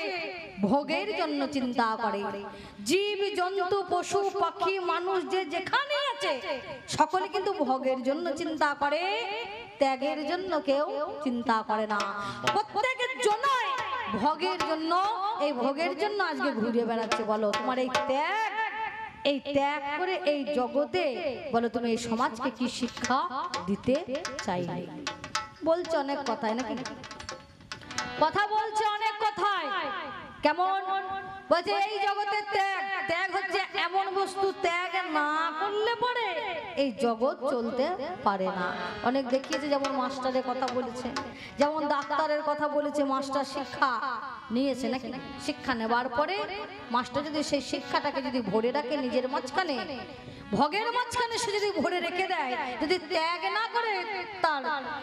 ভোগের জন্য চিন্তা করে জীব জন্তু পশু পাখি মানুষ যে যেখানে আছে সকলে কিন্তু ভোগের জন্য চিন্তা করে ত্যাগের জন্য কেউ চিন্তা করে না প্রত্যেকের জন্য ভোগের জন্য এই ভোগের জন্য আজকে ঘুরে বেড়াচ্ছে বলো তোমার এই ত্যাগ করে এই জগতে বলো তুমি এই সমাজকে কি শিক্ষা দিতে চাইলে বলছো অনেক কথাই নাকি কথা বলছে অনেক কথাই কেমন বলছে এই জগতের ত্যাগ হচ্ছে এমন বস্তু ত্যাগ না করলে পরে এই জগৎ চলতে পারে না অনেক দেখিয়েছে যেমন মাস্টারের কথা বলেছে যেমন ডাক্তারের কথা বলেছে মাস্টার শিক্ষা নিয়েছে নাকি শিক্ষা নেবার পরে মাস্টার যদি সেই শিক্ষাটাকে যদি ভরে রাখে নিজের মাঝখানে ভোগের মাঝখানে সে যদি ভরে রেখে দেয় যদি ত্যাগ না করে তার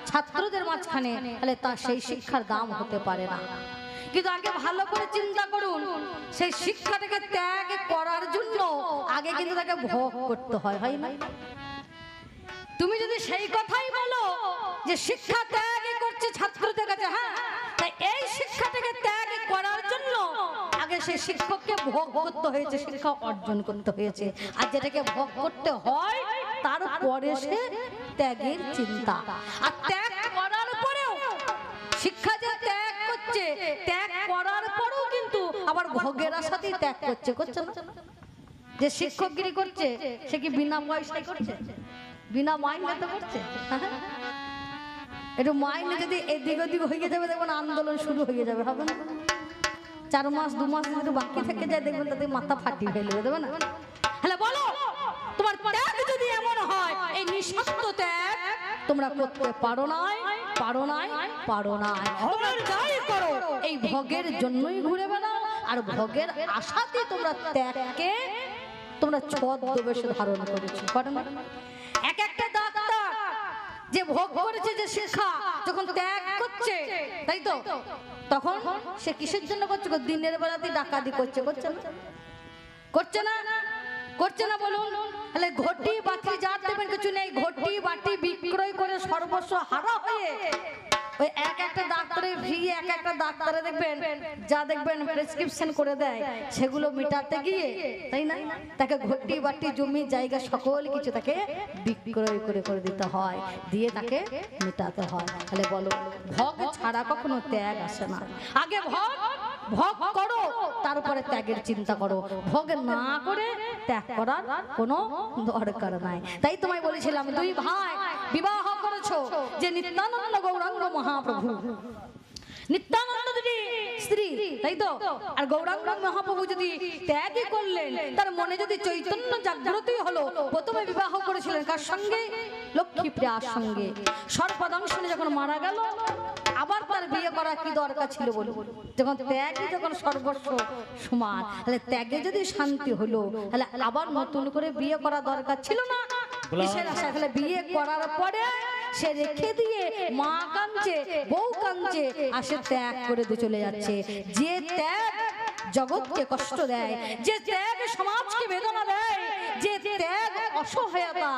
ছাত্রদের মাঝখানে তাহলে তার সেই শিক্ষার দাম হতে পারে না কিন্তু আগে ভালো করে চিন্তা করুন সেই শিক্ষাটাকে ত্যাগ করার জন্য আগে কিন্তু তাকে ভোগ করতে হয় না তুমি যদি সেই কথাই বলো যে শিক্ষা ত্যাগ করছে ছাত্রদের কাছে হ্যাঁ তাই এই শিক্ষাটাকে ত্যাগ করার জন্য আগে সেই শিক্ষককে ভোগ করতে হয়েছে শিক্ষা অর্জন করতে হয়েছে আর যেটাকে ভোগ করতে হয় তারপরে সে ত্যাগের চিন্তা আর ত্যাগ করার পরেও শিক্ষা যে ত্যাগ করছে ত্যাগ করার পরেও কিন্তু আবার ভোগের আশাতেই ত্যাগ করছে না যে শিক্ষকগিরি করছে সে কি বিনা পয়সায় করছে বিনা মাইনে তো করছে একটু মাইনে যদি এদিক ওদিক হয়ে যাবে দেখবেন আন্দোলন শুরু হয়ে যাবে হবে না 4 মাস 2 মাস যদি বাকি থেকে যায় দেখবেন তাদের মাথা ফাটিয়ে ফেলবে দেবে না হ্যালো বলো তোমার ত্যাগ যদি এমন হয় এই নিঃস্বার্থ ত্যাগ তোমরা করতে পারো না তোমরা যাই করো এই ভোগের জন্যই ঘুরে বেড়াও আর ভোগের আশাতে তোমরা ত্যাগকে তোমরা ছদ্মবেশে ধারণ করেছো এক একটা ডাক্তার যে ভোগ করেছে যে শিক্ষা যখন ত্যাগ করছে তাই তো তখন সে কিসের জন্য করছে দিনের বেলাতে ডাকাতি করছে না বলুন তাহলে ঘটি বাটি যার দেবেন কিছু নেই ঘটি বাটি বিক্রয় করে সর্বস্ব হারা হয়ে ওই এক একটা ডাক্তারের ফি এক একটা ডাক্তারে দেখবেন যা দেখবেন প্রেসক্রিপশন করে দেয় সেগুলো মেটাতে গিয়ে তাই না তাকে ঘটি বাটি জমি জায়গা সকল কিছু তাকে বিক্রয় করে দিতে হয় দিয়ে তাকে মেটাতে হয় তাহলে বলো ভোগ ছাড়া কখনো ত্যাগ আসে না আগে ভোগ করো তারপরে ত্যাগের চিন্তা করো ভোগ না করে ত্যাগ করার কোনো দরকার নাই তাই তোমায় বলেছিলাম 2 ভাই বিবাহ করেছো যে নিত্যানন্দ গৌরাঙ্গ মহাপ্রভু নিত্যানন্দ যদি স্ত্রী তাই তো আর গৌরাঙ্গ মহাপ্রভু যদি ত্যাগই করলেন তার মনে যদি চৈতন্য জাগ্রতই হলো প্রথমে বিবাহ করেছিলেন কার সঙ্গে লক্ষ্মী প্রিয়ার সঙ্গে সর্বদংশনে যখন মারা গেল আবার তার বিয়ে করা কি দরকার ছিল বলুন যখন ত্যাগই যখন সর্বস্ব সমান তাহলে ত্যাগে যদি শান্তি হলো তাহলে আবার নতুন করে বিয়ে করা দরকার ছিল না কিসের আশা তাহলে বিয়ে করার পরে সে রেখে দিয়ে মা কাঁদছে বউ কাঁদছে আর সে ত্যাগ করে দিয়ে চলে যাচ্ছে যে ত্যাগ জগৎকে কষ্ট দেয় যে ত্যাগ সমাজকে বেদনা দেয় যে ত্যাগ অসহায়তা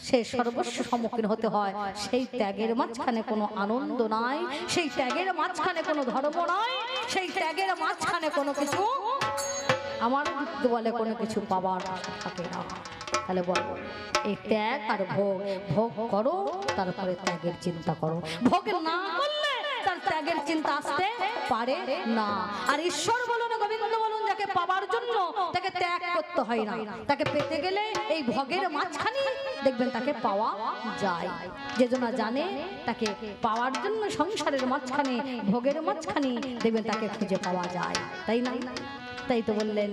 সে সর্বস্ব সম্মুখীন হতে হয়। সেই ত্যাগের মাঝখানে কোনো আনন্দ নাই, সেই ত্যাগের মাঝখানে কোনো ধর্ম নাই, সেই ত্যাগের মাঝখানে কোনো কিছু আমার বুদ্ধ বলে কোনো কিছু পাবার আশা থাকে না। তাহলে বল, এই ত্যাগ আর ভোগ, ভোগ করো তারপরে ত্যাগের চিন্তা করো। ভোগ না করলে তার ত্যাগের চিন্তা আসতে পারে না। আর ঈশ্বর বলুন, গোবিন্দ বলুন, যাকে পাবার জন্য তাকে ত্যাগ করতে হয় না, তাকে পেতে গেলে এই ভোগের মাঝখানে দেখবেন তাকে পাওয়া যায়। যে জনা জানে তাকে পাওয়ার জন্য সংসারের মাঝখানে, ভোগের মাঝখানে দেখবেন তাকে খুঁজে পাওয়া যায়, তাই না? তাই তো বললেন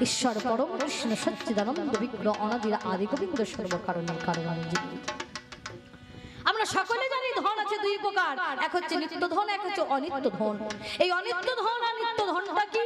ঈশ্বর পরম কৃষ্ণ সচ্চিদানন্দ বিগ্রহ অনাদির আদি গোবিন্দ সর্বকারণের কারণ যিনি। আমরা সকলে জানি ধন আছে দুই প্রকার, এক হচ্ছে নিত্য ধন, এক হচ্ছে অনিত্য ধন। এই অনিত্য ধন আর নিত্য ধনটা কি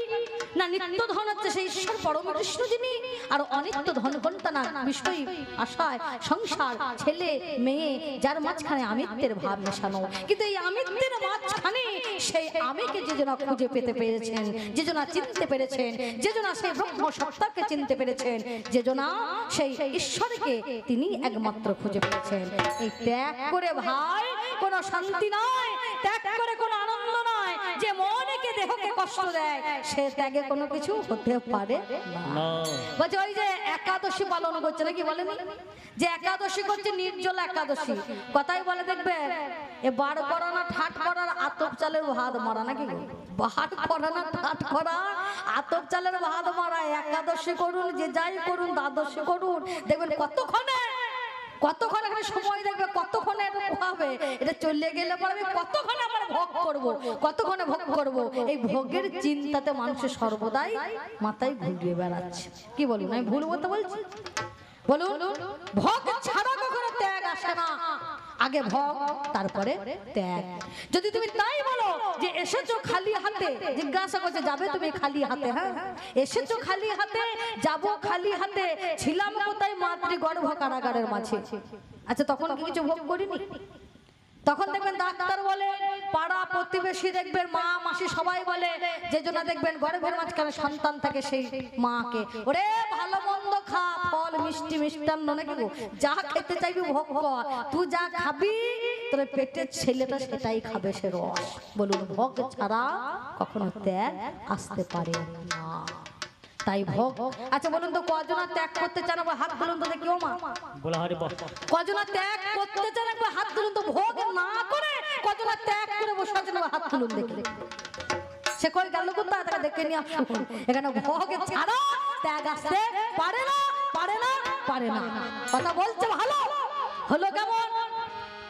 না? নিত্য ধন হচ্ছে সেই ঈশ্বর পরম কৃষ্ণ যিনি, আর অনিত্য ধন কোনটা না? বিষয় আশায় সংসার, ছেলে মেয়ে, যার মাঝখানে আমিত্বের ভাব মেশানো। কিন্তু এই আমিত্বের মাঝখানে সেই আমিকে যে জনা খুঁজে পেতে পেরেছেন, যে জনা চিনতে পেরেছেন, যে জনা সেই ব্রহ্ম সত্তাকে চিনতে পেরেছেন, যে জনা সেই ঈশ্বরকে তিনি একমাত্র খুঁজে পেয়েছেন। এই ত্যাগ করে ভাই কোনো শান্তি নয়, ত্যাগ করে কোনো আনন্দ নয়। যে মনকে দেহকে কষ্ট দেয় সে ত্যাগে কোনো কিছু হতে পারে না। বলছে ওই যে একাদশী পালন করছে নাকি, বলেনি যে একাদশী করছে নির্জলা একাদশী, কথাই বলে দেখবে এ বার করা না ঠাট করার আতপ চালের ভাত মারা নাকি, বার করা না ঠাট করা আতপ চালের ভাত মারা। একাদশী করুন, যে যাই করুন, দ্বাদশী করুন, দেখবেন কতক্ষণে কতক্ষণ এখানে সময় দেখবে, কতক্ষণে এটা হবে, এটা চলে গেলে পরে আমি কতক্ষণে আমার ভোগ করব, কতক্ষণে ভোগ করব। এই ভোগের চিন্তাতে মানুষের সর্বদাই মাথায় ঘুরিয়ে বেড়াচ্ছে। কি বলুন, আমি ভুল বলতে বলছি? বলুন, ভোগ ছাড়া কখনো ত্যাগ আসে না। আগে ভোগ তারপরে ত্যাগ। যদি তুমি তাই বলো যে এসেছো খালি হাতে, জিজ্ঞাসা করছে যাবে তুমি খালি হাতে? হ্যাঁ, এসেছো খালি হাতে, যাবো খালি হাতে, ছিলাম কোথায় মাতৃগর্ভ কারাগারের মাঝে। আচ্ছা তখন কি কিছু ভোগ করিনি? তখন দেখবেন ডাক্তার বলে, পাড়া প্রতিবেশী দেখবেন, মা মাসি সবাই বলে, যে জন্য দেখবেন গর্ভের মাঝখানে সন্তান থাকে সেই মাকে, ওরে ভালো মন্দ খা, ফল মিষ্টি মিষ্টান্ন নাকি গো, যা খেতে চাইবি ভোগ কর, তুই যা খাবি তোর পেটের ছেলেটা সেটাই খাবে, সে রস। বলুন, ভোগ ছাড়া কখনো ত্যাগ আসতে পারে না। তাই ভোগ। আচ্ছা বলুন তো, কজনা ত্যাগ করতে চান? হাত তুলুন তো দেখি। ও মা, বলা হরি বল। কজনা ত্যাগ করতে চান? একবার হাত তুলুন তো। ভোগ না করে কজনা ত্যাগ করে বসে আছেন? হাত তুলুন দেখি। সে কই গেল কোথায়? তাকে দেখে নিয়ে আসুন। এখানে ভোগ ছাড়া ত্যাগ আসতে পারে না, পারে না, পারে না। কথা বলছে ভালো হলো। কেমন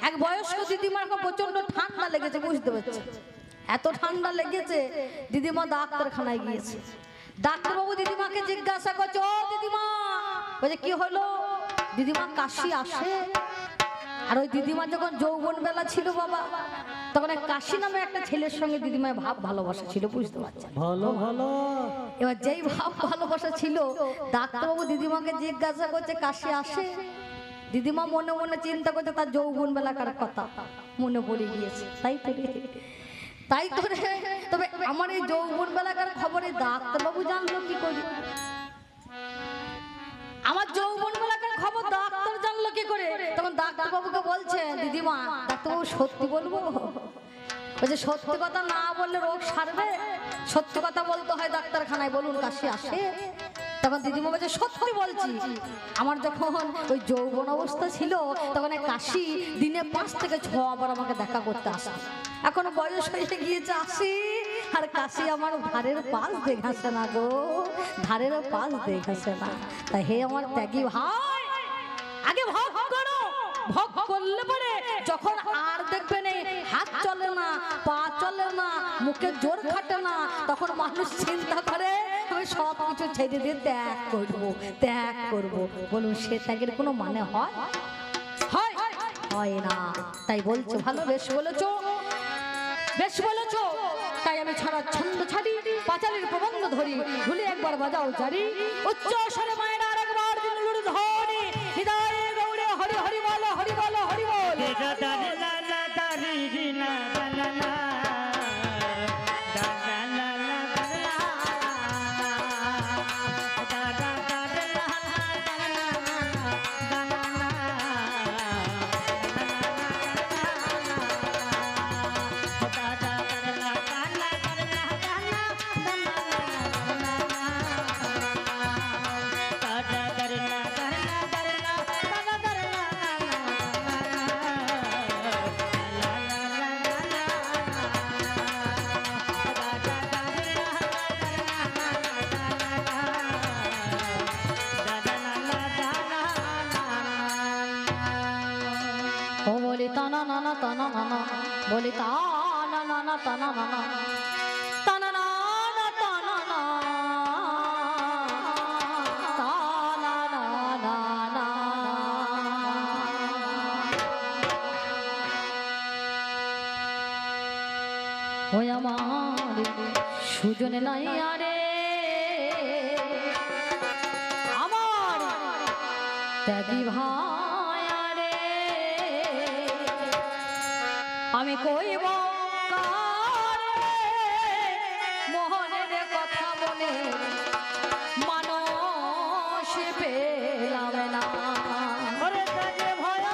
এক বয়স্ক দিদিমার প্রচন্ড ঠান্ডা লেগেছে, বুঝতে পারছি। এত ঠান্ডা লেগেছে দিদিমা ডাক্তারখানায় গিয়েছে। ডাক্তারবাবু দিদিমাকে জিজ্ঞাসা করছে, ও দিদিমা, বলছে কি হলো? দিদিমা কাশি আসে। আর ওই দিদিমা যখন যৌবন বেলা ছিল বাবা, তখন এক কাশি নামে একটা ছেলের সঙ্গে দিদিমার ভাব ভালোবাসা ছিল, বুঝতে পারছেন? ভালো ভালো। এবার যেই ভাব ভালোবাসা ছিল, ডাক্তারবাবু দিদিমাকে জিজ্ঞাসা করছে কাশি আসে? দিদিমা মনে মনে চিন্তা করছে তার যৌবন বেলাকার কথা মনে পড়ে গিয়েছে। তাই তো রে, তাই তো রে। তবে আমার এই যৌবন বেলাকার খবরে ডাক্তারবাবু জানলো কি করে? আমার যৌবন বেলাকার খবর ডাক্তার জানলো কি করে? তখন ডাক্তারবাবুকে বলছে, দিদিমা, ডাক্তারবাবু সত্যি বলবো? বলছে সত্যি কথা না বললে রোগ সারবে, সত্যি কথা বলতে হয় ডাক্তারখানায়। বলুন কাশি আসে? তখন দিদিমা বলছে সত্যি বলছি, আমার যখন ওই যৌবন অবস্থা ছিল তখন কাশি দিনে 5 থেকে 6 বার আমাকে দেখা করতে আসে। এখন বয়স হয়ে গিয়েছে, আসি আর কাশি আমার ধারের পাশ দেখাছে না গো, ধারের পাশ দেখাছে না। তাই হে আমার ত্যাগী ভাই, আগে ভোগ করো। ভোগ করলে পরে যখন আর দেখবেন হাত চলে না, পা চলে না, মুখে জোর খাটে না, তখন মানুষ চিন্তা করে আমি সব কিছু ছেড়ে দিয়ে ত্যাগ করবো, ত্যাগ করবো। বলুন, সে ত্যাগের কোনো মানে হয়? হয় না। তাই বলছো ভালো, বেশ বলেছো, বেশ বলেছো। তাই আমি ছাড়া ছন্দ ছাড়ি, পাঁচালির প্রবন্ধ ধরি, ভুলে একবার বাজাও জারি, উচ্চ স্বরে মায়ের আর একবার দিনুর ধরি, হৃদয়ে গৌড়ে হরি হরি বল, হরি বল, হরি বল। তানা না না বলি তা না না না তানা না না তানা না না তানা না তানা না না না ওই আমার সুজনে নাই আরে আমার ত্যাগী ভাই আরে আমি কইব কারে মোহনের কথা বলে মানুষ পেলাম না ওরে ত্যাগী ভায়া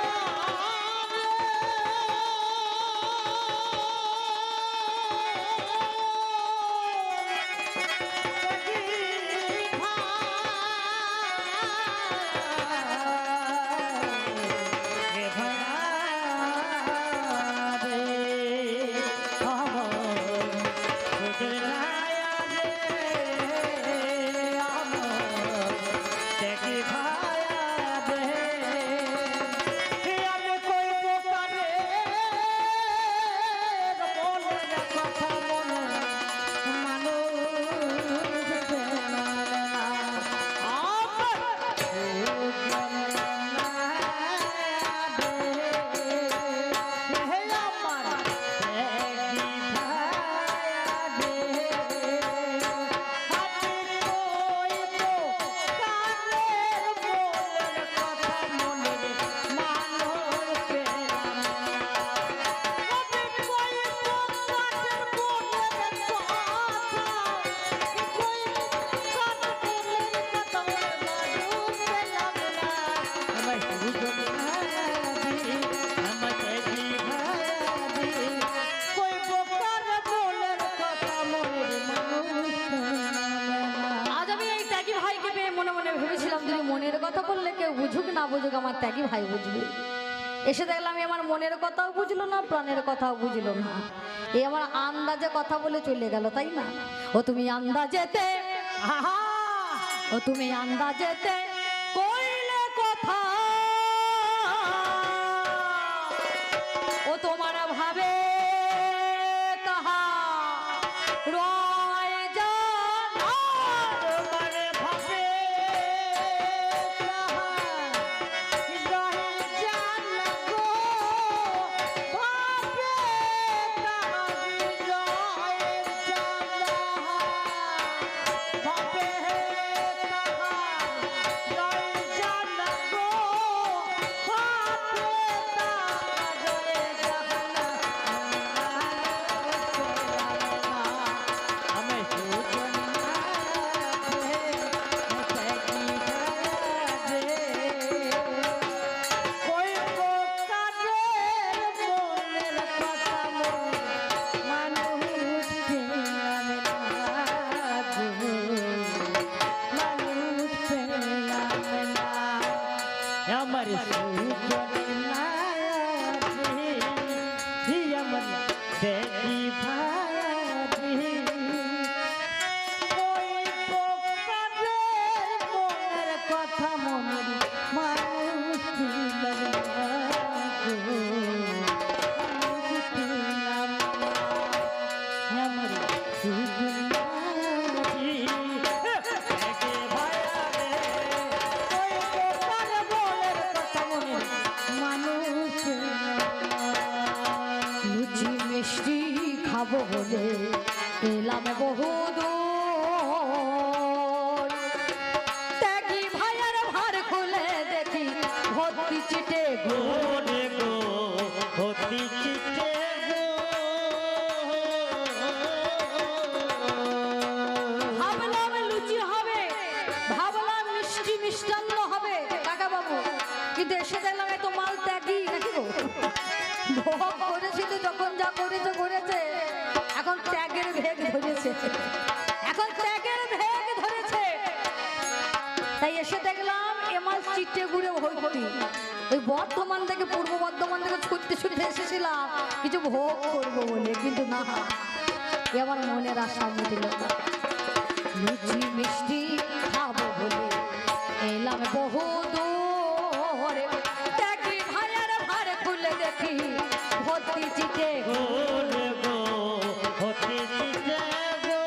মনের কথা বললে কেউ বুঝুক না বুঝুক আমার ত্যাগী ভাই বুঝবে এসে দেখলাম আমার মনের কথাও বুঝলো না প্রাণের কথাও বুঝলো না এই আমার আন্দাজে কথা বলে চলে গেল তাই না ও তুমি আন্দাজেতে ও তুমি আন্দাজেতে কইলে কথা ও তোমার ভাবে তাহা রয় জানা তোমার ভাবে খাবো বলে এলাম বহুদূর ত্যাগী ভাইয়ের ভার খুলে দেখি ভর্তি চিটে গোরে গো হতি চিটে গো ভাবলাম লুচি হবে ভাবলাম মিষ্টি মিষ্টান্ন হবে কাকা বাবু কিন্তু এসে দেখলাম এত মাল ত্যাগী নাকি গো ভোগ করেছিল যখন যা করেছে করেছে এখন ত্যাগের ভেগ ধরেছে এখন ত্যাগের ভেগ ধরেছে তাই এসে দেখলাম এমাল চিটে গুড়ে ভর্তি ওই বর্ধমান থেকে পূর্ব বর্ধমান থেকে ছুটতে ছুটতে এসেছিলাম কিছু ভোগ করবো বলে কিন্তু না এ আমার মনের আশা মিটিল না লুচি মিষ্টি খাবো বলে এলাম বহু দূরে ত্যাগী ভাইয়ের ভার খুলে দেখি ভর্তি চিটে ওরে গো হতে চিটে গো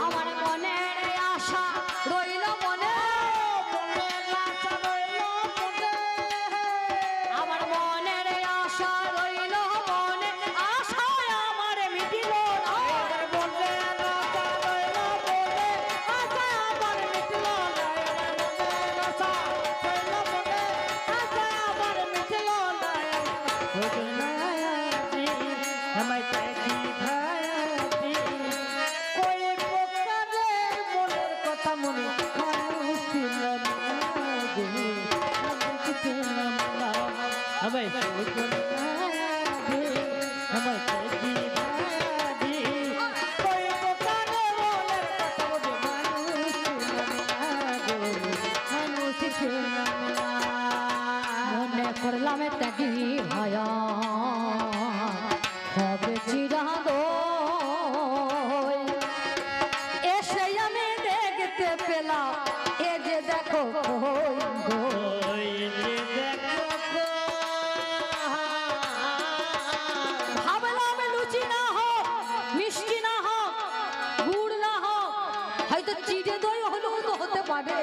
আমার মনের আশা রইল মনে আমার মনের আশা রইল মনে আশায় আমার মিটিল না আমায় দেখি ভায়াতি ওই পোকারে মনের কথা মনে মানুষ ছিল না গো, মানুষ ছিল না। আমায় দেখি আমায় দেখি ভায়াতি ওই পোকারে মনের কথা মনে মানুষ ছিল না গো, মানুষ ছিল না। মনে করলাম ত্যাগী ভায়া হবে চিরাদ এসে আমি দেখতে পেলাম এ যে দেখো কই গো। ওই যে দেখো গো ভাবলাম লুচি না হোক মিষ্টি না হোক গুড় না হোক হয়তো চিড়ে দই হলেও তো হতে পারে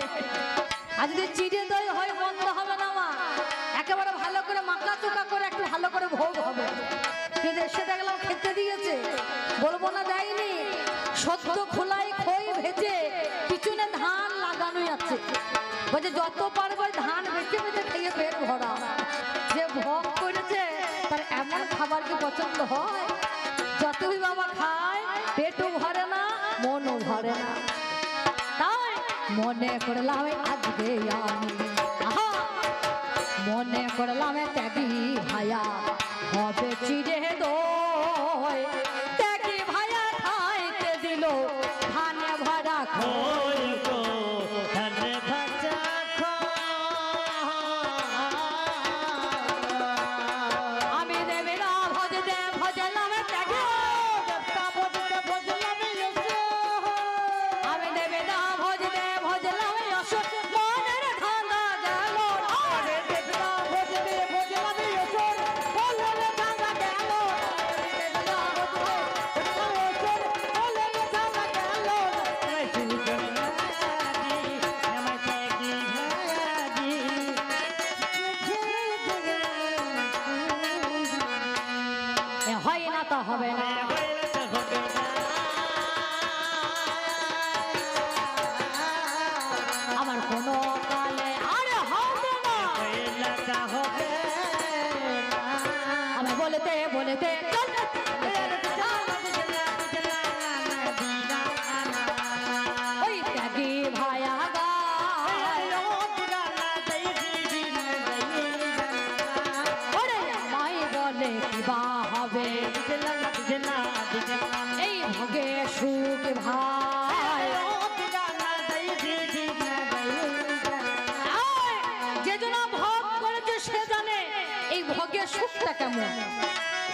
আর যদি চিড়ে দই হয় বন্ধ হবে না মা একেবারে ভালো করে মাখা চোখা করে একটু ভালো করে ভোগ হবে কিন্তু এসে দেখলাম খেতে দিয়েছে বলবো না দেয়নি সত্য খোলাই খই ভেজে পিছনে ধান লাগানোই আছে বলছে যত পারবে ধান বেঁচে বেঁচে খেয়ে পেট ভরা যে ভোগ করেছে তার এমন খাবার কি পছন্দ হয় যতই বাবা খায় পেটও ভরে না মনও ভরে না তাই মনে করলাম আজকে আমি আহা মনে করলাম ত্যাগী ভায়া হবে চিড়ে দই ত্যাগী ভায়া খাইতে দিল ধানে ভরা খই। ওই গো ধানে ভাজা আমি দেবে না ভজতে ভজলাম ত্যাগী আমি দেবে না ভজতে ভজলাম অসুখ মনের ধান্দা গেল হয় না তো হবে না আমার কোনো কালে আরে হবে না আমি বলতে বলতে ওই ত্যাগী ভায়া গায় ওরে মাই বলে কিবা হবে এই ভোগে সুখ ভাই যে জন ভোগ করেছে সে জানে এই ভোগের সুখটা কেমন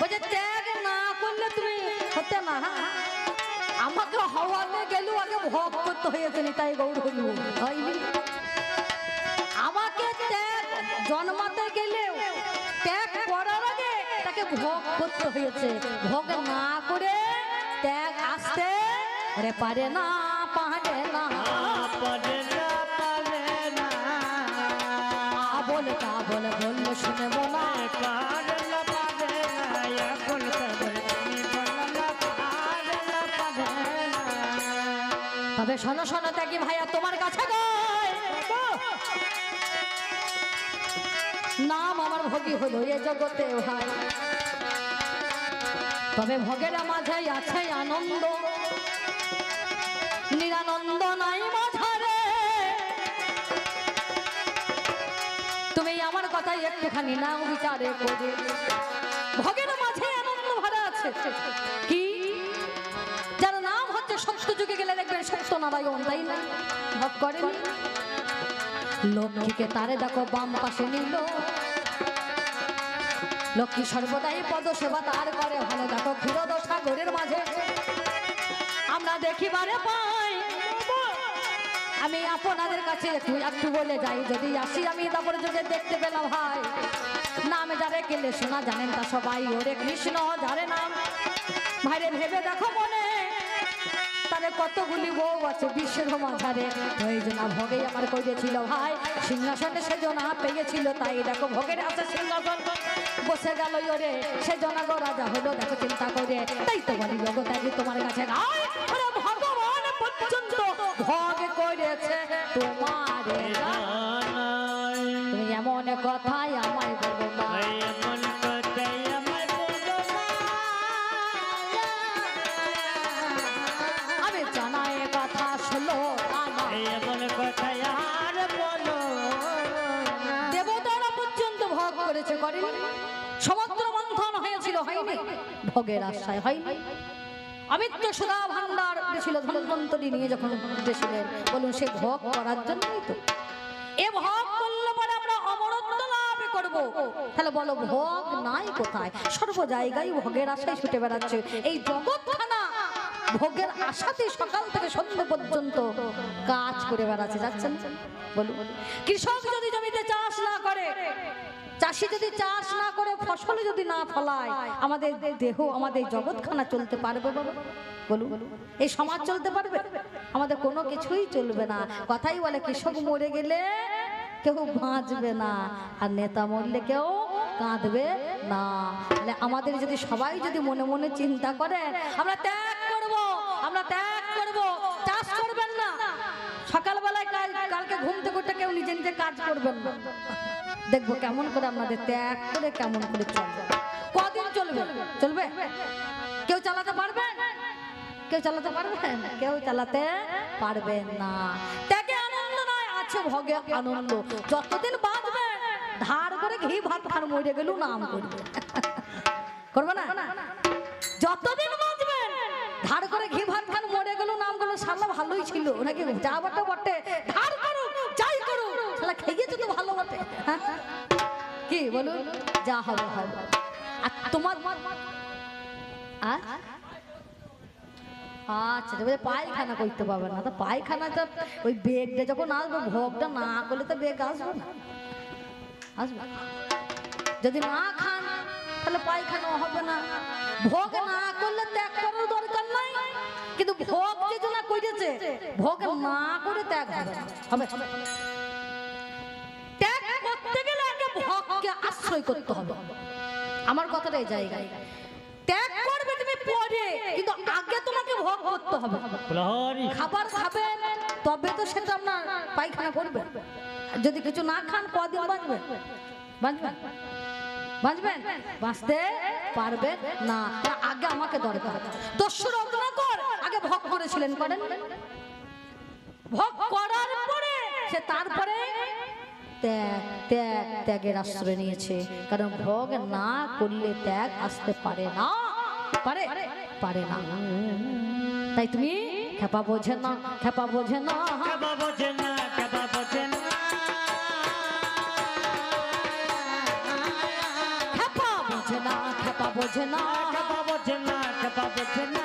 বলছে ত্যাগ না করলে তুমি হতে না আমাকে হওয়াতে গেলেও আগে ভোগ করতে হয়েছে তাই গৌর হইল হয়নি আমাকে ত্যাগ জন্মাতে গেলেও ত্যাগ করার আগে তাকে ভোগ করতে হয়েছে ভোগ না করে ত্যাগ আসতে পারে না পারে না বলে তা বলে বললে শুনে না তবে শোনো শোনো ত্যাগী ভাইয়া তোমার কাছে গায় নাম আমার ভোগী হলো এ জগতে ভাই তবে ভোগের মাঝে আছে আনন্দ নিরানন্দ নাই মাঝারে তুমি আমার কথাই একটুখানি নাও বিচারে করে ভোগের মাঝে আনন্দ ভরা আছে কি যার নাম হচ্ছে সত্য যুগে গেলে দেখবেন সত্য নারায়ণ তাই না ভোগ করেনি লক্ষ্মীকে তারে দেখো বাম পাশে নিল লক্ষ্মী সর্বদাই পদ সেবা তার করে ভালো দেখো ক্ষীরদশা ঘরের মাঝে আমরা দেখিবারে পাই আমি আপনাদের কাছে একটু একটু বলে যাই, যদি আসি আমি তারপরে যদি দেখতে পেলাম ভাই নাম যারে কেলে শোনা জানেন তা সবাই ওরে কৃষ্ণ যারে নাম ভাইরে ভেবে দেখো মনে তারে কতগুলি বউ আছে বিশ্বের মাঝারে ওই জনা ভোগে আমার কইছিল ভাই সিংহাসনে সে জনা পেয়েছিল তাই দেখো ভোগের আছে সিংহাসন বসে গেল ওরে সে জনা গো রাজা হলো দেখো চিন্তা করে তাই তো বলি লোক তাই তোমার কাছে গায় ওরে ভগবান পর্যন্ত ভোগ করেছে তোমারে তুমি এমন কথাই আমায় বলো না এমন কথাই আমার বলো না। আমি জানাই কথা শুনো আমার এমন কথাই আর বলো না। দেবতারা পর্যন্ত ভোগ করেছে করেনি সমুদ্র মন্থন হয়েছিল হয়নি ভোগের আশায় হয়নি অমিত্র সুধা ভান্ডার ছিল ধন্বন্তরী নিয়ে যখন উঠেছিলেন বলুন সে ভোগ করার জন্যই তো এ ভোগ করলে পরে আমরা অমরত্ব লাভ করব তাহলে বলো ভোগ নাই কোথায় সর্ব জায়গায় ভোগের আশায় ছুটে বেড়াচ্ছে এই জগৎখানা ভোগের আশাতে সকাল থেকে সন্ধ্যা পর্যন্ত কাজ করে বেড়াচ্ছে যাচ্ছেন বলুন কৃষক যদি জমিতে চাষ না করে চাষি যদি চাষ না করে ফসল যদি না ফলায় আমাদের দেহ আমাদের জগৎখানা চলতে পারবে বাবা বলুন এই সমাজ চলতে পারবে আমাদের কোনো কিছুই চলবে না কথাই বলে কৃষক মরে গেলে কেউ বাঁচবে না আর নেতা মরলে কেউ কাঁদবে না তাহলে আমাদের যদি সবাই যদি মনে মনে চিন্তা করে আমরা ত্যাগ করব চাষ করবেন না সকালবেলায় কালকে ঘুম থেকে উঠে কেউ নিজে নিজে কাজ করবেন না দেখবো কেমন করে আপনাদের ত্যাগ করে কেমন করে চলবে কদিন চলবে কেউ চালাতে পারবেন কেউ চালাতে পারবেন না ত্যাগে আনন্দ নয় আছে ভোগে আনন্দ যতদিন বাঁচবেন ধার করে ঘি ভাত খান মরে গেলেও নাম করবে না যতদিন বাঁচবেন ধার করে ঘি ভাত খান মরে গেলেও নাম করলো শালা ভালোই ছিল নাকি যা বটে বটে ধার করো যাই করো শালা খেয়েছে তো ভালো বটে হ্যাঁ কি বলুন যা হবে হবে আর তোমার আচ্ছা তবে পায়খানা করতে পারবে না তো পায়খানাটা ওই বেগটা যখন আসবে ভোগটা না করলে তো বেগ আসবে না আসবে যদি না খান তাহলে পায়খানা হবে না ভোগ না করলে ত্যাগ করার দরকার নাই কিন্তু ভোগ যে না করেছে ভোগ না করে ত্যাগ হবে ত্যাগ করতে গেলে আগে ভোগকে আশ্রয় করতে হবে আমার কথাটা এই জায়গায় ত্যাগ করবে তুমি পরে কিন্তু আগে তোমাকে ভোগ করতে হবে খাবার খাবেন তবে তো সেটা আপনার পায়খানা করবে যদি কিছু না খান কদিন বাঁচবেন বাঁচতে পারবেন না আগে আমাকে দরকার দস্যুর অগ্রকর আগে ভোগ করেছিলেন করেন ভোগ করার পরে সে তারপরে ত্যাগের আশ্রয় নিয়েছে কারণ ভোগ না করলে ত্যাগ আসতে পারে না পারে না তাই তুমি খেপা বোঝে না খেপা বোঝে না খেপা বোঝে না খেপা বোঝে না খেপা বোঝে না খেপা বোঝে না খেপা বোঝে না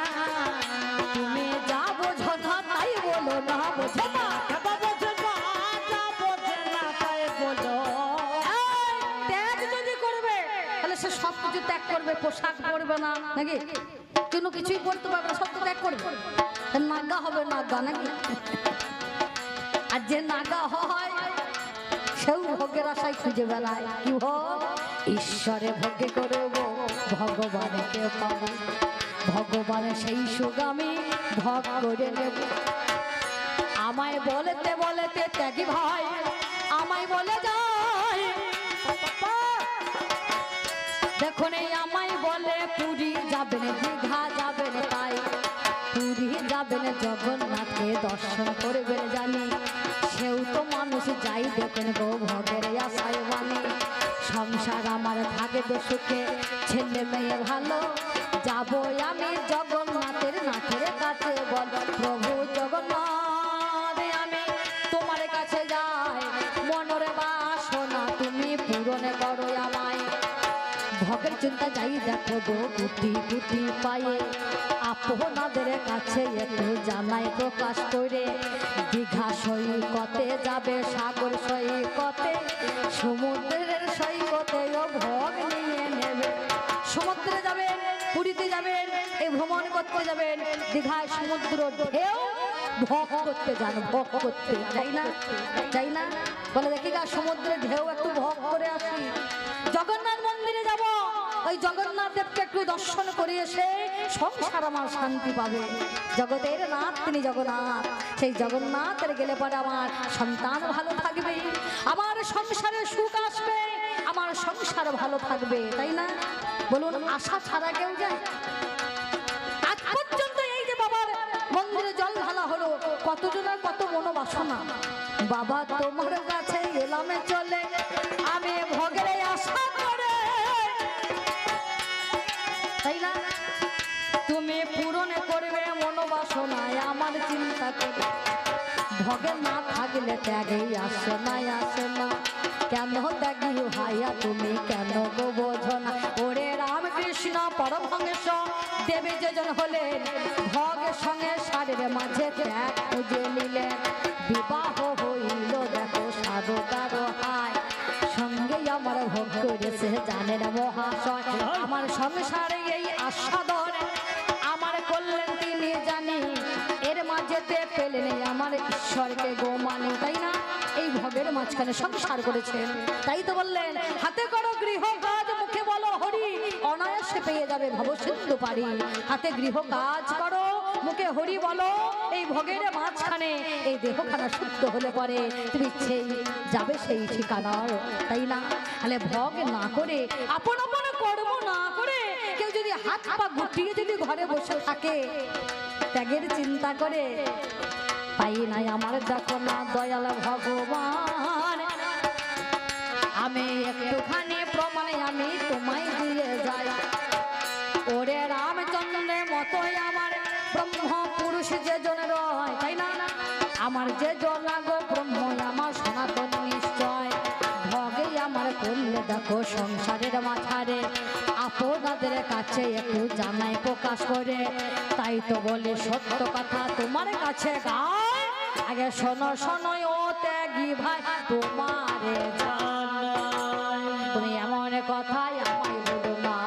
তুমি যা বোঝো না তাই বলো না বোঝো না খেপা বোঝে না যা বোঝে না তাই বলো ত্যাগ যদি করবে তাহলে সে সব কিছু ত্যাগ করবে পোশাক পরবে না নাকি কোনো কিছুই করতে পারবে না সব তো ত্যাগ করবে নাগা হবে নাগা নাকি আর যে নাগা হয় সেও ভোগের আশায় খুঁজে বেড়ায় কি হোক ঈশ্বরে ভোগে করব ভগবানকে পাবো ভগবানের সেই সুখ আমি ভোগ করে নেব আমায় বলতে বলতে ত্যাগী ভাই আমায় বলে যায় দেখুন এই আমায় বলে পুরী যাবেন দীঘা যাবেন তাই পুরী যাবেন জগন্নাথকে দর্শন করবেন জানি সেও তো মানুষ যাই দেখেন গো ভোগের আশায় মানে সংসার আমার থাকবে সুখে ছেলে মেয়ে ভালো যাবো আমি জগন্নাথের নাথের কাছে বল প্রভু জগন্নাথ আমি তোমার কাছে যাই মনের বাসনা তুমি পূরণ করো আমায় ভোগের চিন্তা যাই দেখো গো গুটি গুটি পায়ে আপনাদের কাছে একটু জানাই প্রকাশ করে দীঘা সৈকতে যাবে সাগর সৈকতে সমুদ্রের সৈকতেও ভোগ নিয়ে নেবে সমুদ্রে যাবেন পুরীতে যাবেন এই ভ্রমণ করতে যাবেন দীঘায় সমুদ্র ঢেউ ভোগ করতে যান ভোগ করতে যাই না বলে দেখি গা সমুদ্রে ঢেউ একটু ভোগ করে আসি জগন্নাথ মন্দিরে যাব ওই জগন্নাথ দেবকে একটু দর্শন করে এসে সংসার আমার শান্তি পাবে জগতের নাথ তিনি জগন্নাথ সেই জগন্নাথের গেলে পরে আমার সন্তান ভালো থাকবে আমার সংসারে সুখ আসবে আমার সংসার ভালো থাকবে তাই না বলুন আশা ছাড়া কেউ যায় আজ পর্যন্ত এই যে বাবার মন্দিরে জল ঢালা হলো কতজনের কত মনোবাসনা বাবা তোমার কাছে এলামে চলে আমি ভোগের আশা করে তাই না তুমি পূরণ করবে মনোবাসনায় আমার চিন্তা করে ভোগে না থাকলে ত্যাগেই আসে না কেন ত্যাগী ভাইয়া তুমি কেন গো বোঝো না ওরে রামকৃষ্ণ পরমহংস দেবে যেজন হলেন ভোগের সঙ্গে শারীরের মাঝে ত্যাগ খুঁজে নিলেন বিবাহ হইল দেখো সাধুকার হায় সঙ্গে আমার ভোগ করেছে জানেন মহাশয় আমার সংসারে এই আস্বাদন আমার করলেন তিনি জানি এর মাঝেতে পেলেন আমার ঈশ্বরকে গো মানে তাই না এই ভোগের মাঝখানে সংসার করেছেন তাই তো বললেন হাতে করো গৃহ কাজ মুখে বলো হরি অনায়াসে পেয়ে যাবে ভবসিন্ধু পারি হাতে গৃহ কাজ করো মুখে হরি বলো এই ভোগের মাঝখানে এই দেহখানা শুদ্ধ হলে পরে তুমি সেই যাবে সেই ঠিকানার তাই না তাহলে ভোগ না করে আপন আপন কর্ম না করে কেউ যদি হাত পা গুটিয়ে যদি ঘরে বসে থাকে ত্যাগের চিন্তা করে পাই নাই আমার দেখো না দয়াল ভগবান আমি একটুখানি প্রমাণে আমি তোমায় দিয়ে যাই ওরে রামচন্দ্রের মতোই আমার ব্রহ্ম পুরুষ যে জন রয় তাই না আমার যে জন গো ব্রহ্ম আমার সনাতন নিশ্চয় ভগে আমার করলে দেখো সংসারের মাথারে আপনাদের কাছে একটু জানাই প্রকাশ করে তাই তো বলে সত্য কথা তোমার কাছে গায় আগে শোনো শোনো ও ত্যাগী ভাই তোমারে জানাই তুমি এমন কথাই আমায় বলো না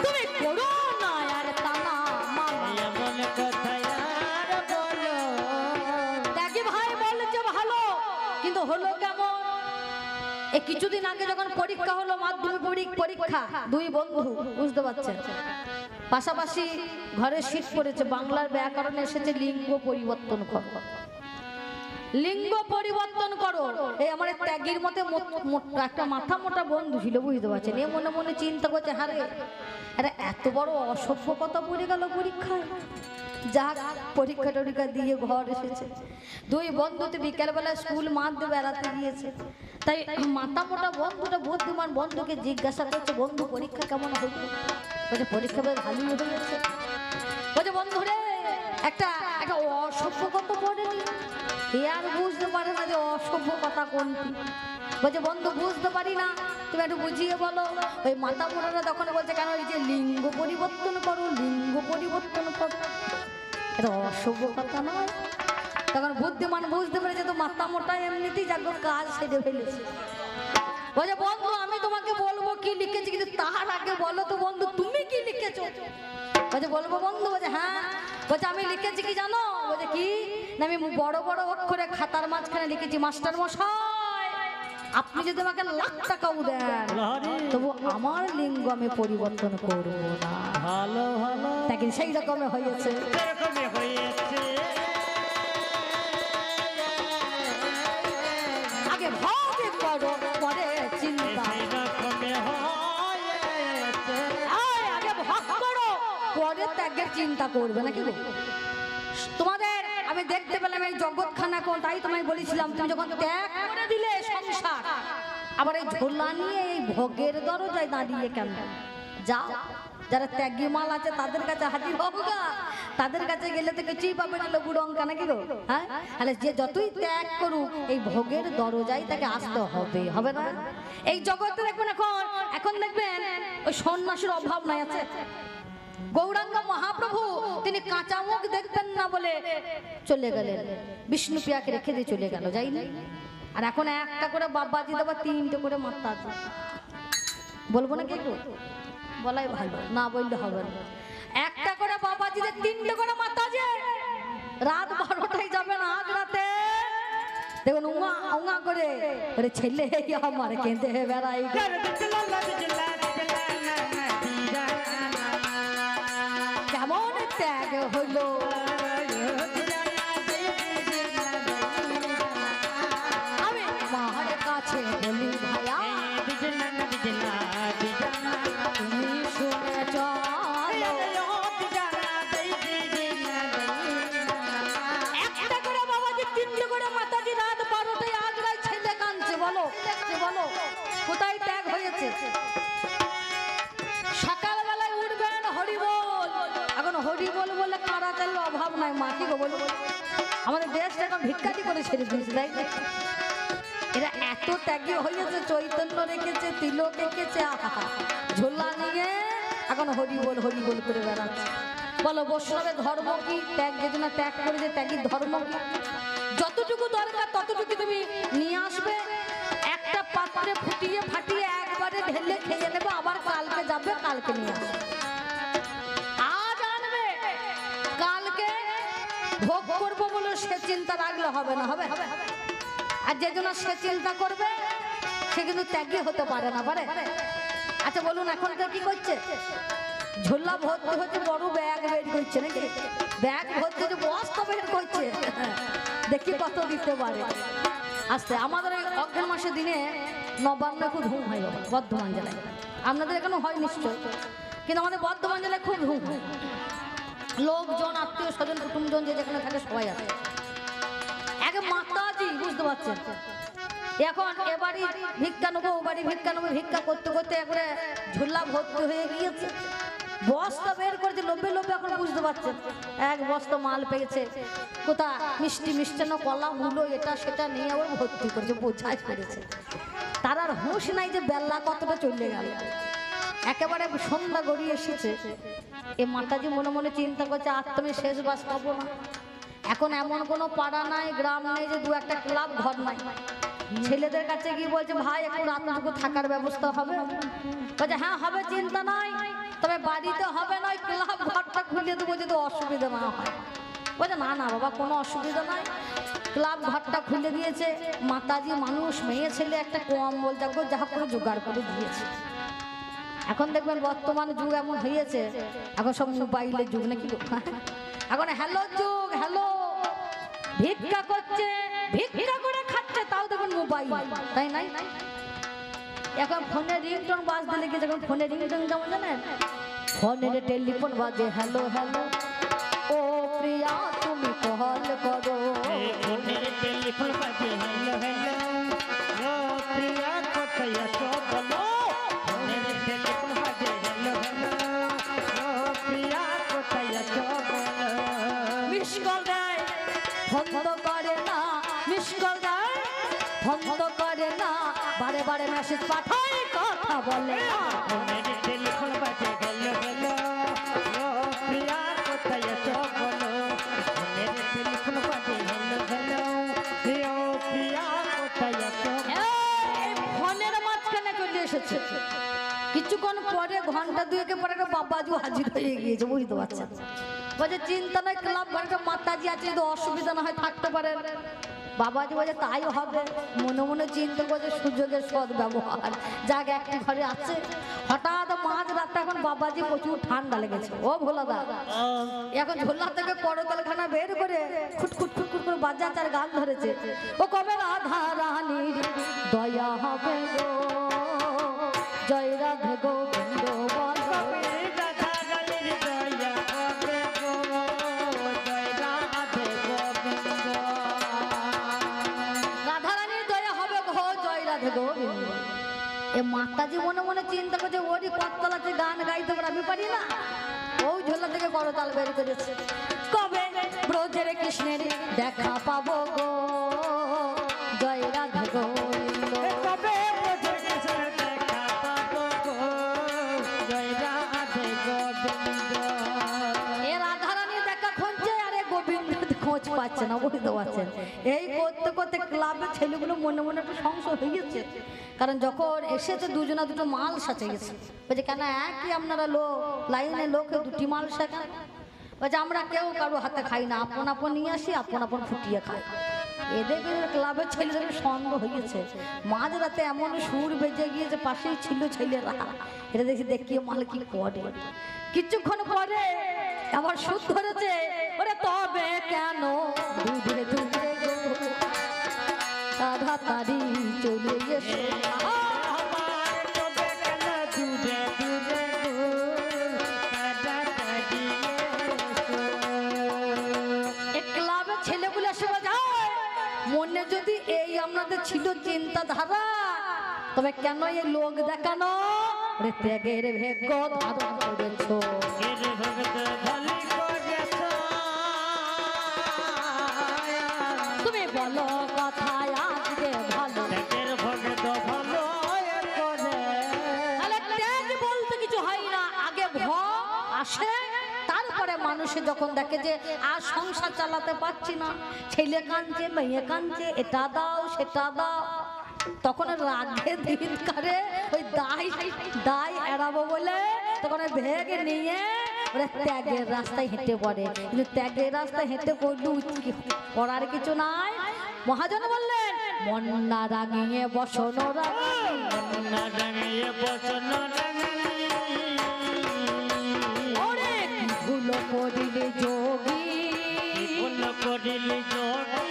তুমি করো না আর তানা মামা ত্যাগী ভাই বলছে ভালো কিন্তু হলো কেমন এই কিছুদিন আগে যখন পরীক্ষা হলো মাধ্যমিক পরীক্ষা দুই বন্ধু বুঝতে পারছেন পাশাপাশি ঘরে শীত পড়েছে বাংলার ব্যাকরণে এসেছে লিঙ্গ পরিবর্তন করো এই আমার ত্যাগীর মতে একটা মাথা মোটা বন্ধু ছিল বুঝতে পারছেন এ মনে মনে চিন্তা করছে হারে আরে এত বড় অসভ্য কথা পড়ে গেল পরীক্ষায় যা পরীক্ষা টরীক্ষা দিয়ে ঘর এসেছে দুই বন্ধুতে বিকেলবেলা স্কুল মাঠ বেড়াতে গিয়েছে তাই মাথা মোটা বন্ধুটা বুদ্ধিমান বন্ধুকে জিজ্ঞাসা করছে বন্ধু পরীক্ষা কেমন হলো বলছে পরীক্ষা বেশ ভালোই হয়েছে বলছে বন্ধু রে একটা একটা অসভ্য কথা পড়েনি এ আর বুঝতে পারে না যে অসভ্য কথা কোনটি বলছে বন্ধু বুঝতে পারি না তুমি একটু বুঝিয়ে বলো ওই মাথা মোটারা তখন বলছে কেন ওই যে লিঙ্গ পরিবর্তন করো এটা অসভ্য কথা নয় তখন বুদ্ধিমান বুঝতে পেরেছে তো মাথা মোটা এমনিতেই যাক কাজ সেরে ফেলেছে বলছে বন্ধু আমি তোমাকে বলবো কি লিখেছি কিন্তু তার আগে বলো তো বন্ধু তুমি কি লিখেছো বলছে বলবো বন্ধু বলছে হ্যাঁ বলছে আমি লিখেছি কি জানো বলছে কি না আমি বড় বড় অক্ষরে খাতার মাঝখানে লিখেছি মাস্টার মশাই আপনি যদি আমাকে লাখ টাকাও দেন তবু আমার লিঙ্গ আমি পরিবর্তন করবো না ভালো ভালো দেখেন সেই রকমের হয়েছে আগে ভাবে করো পরে চিন্তা আগে ভাগ করো পরে ত্যাগের চিন্তা করবে নাকি গো তোমাদের আমি দেখতে পেলাম এই জগৎখানা কোন তাই তোমায় বলেছিলাম তুমি যখন ত্যাগ করে দিলে সংসার আবার এই ঝোলা নিয়ে এই ভোগের দরজায় দাঁড়িয়ে কেন যাও যারা ত্যাগী মাল আছে তাদের কাছে হাজির হবো গা তাদের কাছে গেলে তো কিছুই পাবে না লঘু লঙ্কা নাকি গো, হ্যাঁ? তাহলে যে যতই ত্যাগ করুক এই ভোগের দরজায় তাকে আসতে হবে, হবে না? এই জগতে দেখবেন এখন এখন দেখবেন ওই সন্ন্যাসীর অভাব নাই আছে। গৌরাঙ্গ মহাপ্রভু তিনি কাঁচা মুখ দেখবেন না বলে চলে গেলেন, বিষ্ণুপ্রিয়াকে রেখে দিয়ে চলে গেল, যাই না? আর এখন একটা করে বাবাজি দেবা, তিনটে করে মাত্রা আছে। বলবো না কি একটু? বলাই ভালো, না বললে হবে না। একটা করে বাবাজিদের তিনটে করে মাত্রা আছে। রাত 12টায় যাবেন আজ রাতে, দেখুন উঙা উঙা করে আরে ছেলে আমার কেঁদে বেড়াই, কেমন ত্যাগ হলো। আমি মার কাছে বলি ভাইয়া তুমি শুনে চলো, একটা করে বাবাজি তিনটে করে মাতাজি রাত 12টায় আগ্রায় ছেলে কাঁদছে। বলো বলো কোথায় ত্যাগ হয়েছে? সকালবেলায় উঠবেন হরিবোল, এখন হরিবোল বলে কারা চাইলে অভাব নাই, মা কি গো বলো? আমাদের দেশটা এখন ভিক্ষাটি করে ছেড়ে দিয়েছে, তাই না? এরা এত ত্যাগী হয়েছে, চৈতন্য রেখেছে, তিলক রেখেছে, ঝোলা নিয়ে এখন হরিবোল হরিবোল করে বেড়াচ্ছে। বলো বৈষ্ণবের ধর্ম কি? ত্যাগ যেদিন ত্যাগ করে যে ত্যাগীর ধর্ম কি? যতটুকু দরকার ততটুকু তুমি নিয়ে আসবে, একটা পাত্রে ফুটিয়ে ফাটিয়ে একবারে ঢেলে খেয়ে নেবে, আবার কালকে যাবে, কালকে নিয়ে আসবে। আজ আনবে কালকে ভোগ করবো বলে সে চিন্তা রাখলে হবে না, হবে? আর যে জন্য সে চিন্তা করবে সে কিন্তু ত্যাগী হতে পারে না, পারে? আচ্ছা বলুন এখনকার কি করছে? ঝোলা ভর্তি হচ্ছে, বড় ব্যাগ বের করছে নাকি? ব্যাগ ভর্তি হচ্ছে, বস্তা বের করছে, দেখি কত দিতে পারে। আস্তে আমাদের ওই অজ্ঞান মাসের দিনে নবান্ন খুব ধুম হয় বর্ধমান জেলায়, আপনাদের এখানে হয় নিশ্চয়, কিন্তু আমাদের বর্ধমান জেলায় খুব ধুম হয়। লোকজন, আত্মীয় স্বজন, কুটুমজন যে যেখানে থাকে সবাই আছে। এক মাতাজি, বুঝতে পারছেন, এখন এবারই ভিক্ষা নেবো, ওবারই ভিক্ষা নেবো, ভিক্ষা করতে করতে একবারে ঝোলা ভর্তি হয়ে গিয়েছে। বস্তা বের করেছে লোভে লোভে, এখন বুঝতে পারছেন এক বস্তা মাল পেয়েছে, কোথা মিষ্টি মিষ্টান্ন কলা মূলো এটা সেটা নিয়ে আবার ভর্তি করেছে, বোঝাই করেছে। তার আর হুঁশ নাই যে বেলা কতটা চলে গেল, একেবারে সন্ধ্যা গড়িয়ে এসেছে। এ মাতাজি মনে মনে চিন্তা করছে আর তুমি শেষ বাস পাবো না। এখন এমন কোনো পাড়া নাই, গ্রাম নেই যে দু একটা ক্লাব ঘর নাই। ছেলেদের কাছে গিয়ে বলছে ভাই একটু রাতটুকু থাকার ব্যবস্থা হবে? বলছে হ্যাঁ হবে, চিন্তা নাই, তবে বাড়িতে হবে না, ক্লাব ঘরটা খুলে দেবো যদি অসুবিধা না হয়। বলছে না না বাবা কোনো অসুবিধা নাই। ক্লাব ঘরটা খুলে দিয়েছে, মাতাজি মানুষ, মেয়ে ছেলে একটা কম্বল যাবো যা করে জোগাড় করে দিয়েছে। এখন দেখবেন বর্তমান যুগ এমন হয়েছে, এখন সব মোবাইলের যুগ নাকি? এখন হ্যালো যুগ, হ্যালো, ভিক্ষা করছে, ভিক্ষা করে খাচ্ছে, তাও দেখুন মোবাইল, তাই নাই? এখন ফোনের রিংটোন বাজতে লেগেছে। এখন ফোনের রিংটোন যেমন জানেন, ফোনের টেলিফোন বাজে, হ্যালো হ্যালো ও প্রিয়া তুমি কল করো, ফোনের টেলিফোন বাজে, হ্যালো হ্যালো ও প্রিয়া কোথায় আছো বলো। ফোনের টেলিফোন বাজে, হ্যালো হ্যালো ও প্রিয়া কোথায় আছো বলো। মিস কল দেয় বন্ধ করে না, মিস কল দেয় বন্ধ করে না, বারে বারে মেসেজ পাঠায় কথা বলে না। ফোনের টেলিফোন বাজে, হ্যালো হ্যালো ও প্রিয়া কোথায় আছো বলো। ফোনের টেলিফোন বাজে, হ্যালো হ্যালো ও প্রিয়া কোথায় আছো। এই ফোনের মাঝখানে চলে এসেছে, কিছুক্ষণ পরে ঘন্টা দুয়েকে পরে একটা বাবাজি হাজির হয়ে গিয়েছে, বুঝতে পারছেন? বলছে চিন্তা নাই, ক্লাব ঘরে মাতাজি আছে, যদি অসুবিধা না হয় থাকতে পারেন। বাবাজি বলছে তাই হবে, মনে মনে চিন্তা করছে সুযোগের সদ ব্যবহার, যাক একটি ঘরে আছে। হঠাৎ মাঝ রাতে এখন বাবাজি প্রচুর ঠান্ডা লেগেছে, ও ভোলাদা এখন ঝোলা থেকে করতলখানা বের করে খুটখুট খুটখুট করে বাজাচ্ছে আর গান ধরেছে, ও কবে রাধা রানীর দয়া হবে গো, জয় রাধে গোবিন্দ বল। রাধা রানীর দয়া হবে গো, জয় রাধে গোবিন্দ। রাধা রানীর দয়া হবে গো, জয় রাধে গোবিন্দ। এ মাতাজি মনে মনে চিন্তা করছে ওরই কতলাতে গান গাইতে পারে, আমি পারি না। ওই ঝোলা থেকে করতাল বের করেছে। কবে ব্রজের কৃষ্ণের দেখা পাবো গো, জয় রাধে গোবিন্দ। কবে ব্রজের কৃষ্ণের দেখা পাবো গো, জয় রাধে গোবিন্দ। এ রাধারানী দেখা খুঁজছে, আরে গোবিন্দ খোঁজ পাচ্ছে না, বুঝতে পারছেন? এই করতে করতে ক্লাবের ছেলেগুলো মনে মনে একটু সংশয় হয়ে গেছে। কারণ যখন এসেছে দুজনা দুটো মাল সাথে গেছে, বলছে কেন একই আপনারা লোক, লাইনে লোকে দুটি মাল শেখান। বলছে আমরা কেউ কারো হাতে খাই না, আপন আপন নিয়ে আসি, আপন আপন ফুটিয়ে খাই। এদেরকে ক্লাবের ছেলেদের সন্দেহ হয়েছে। মাঝ রাতে এমন সুর বেজে গিয়েছে, পাশেই ছিল ছেলেরা। এটা দেখি দেখিয়ে মাল কি করে। কিছুক্ষণ পরে আবার সুদ ধরেছে, ওরে তবে কেন দুধে দুধে গো তাড়াতাড়ি চলে এসো। আমার তবে কেন দূরে দূরে গো, তাড়াতাড়ি এসো। ক্লাবের ছেলেগুলো এসে যায়, মনে যদি এই আপনাদের ছিল চিন্তাধারা, তবে কেন এই লোক দেখানো, ওরে ত্যাগের ভাগ্য ধারণ করেছো। এর ভগত ভালি করেছো, তুমি বলো কথায় আজকে ভালো, ত্যাগের ভগত ভালো করে। তাহলে ত্যাগ বলতে কিছু হয় না, আগে ভয় আসে, তারপরে মানুষে যখন দেখে যে আর সংসার চালাতে পারছি না, ছেলে কাঁদছে, মেয়ে কাঁদছে, এটা দাও সেটা দাও, তখন রাগে দিন করে ওই দায় এড়াবো বলে তখন ওই ভেগ নিয়ে ওরা ত্যাগের রাস্তায় হেঁটে পড়ে। কিন্তু ত্যাগের রাস্তায় হেঁটে পড়লে করার কিছু নাই। মহাজন বললেন মন না রাঙিয়ে বসন রাঙিয়ে, না রাঙিয়ে বচন রাঙানি, ওরে কি ভুল করিলে যোগী, ভুল করিলি যোগী।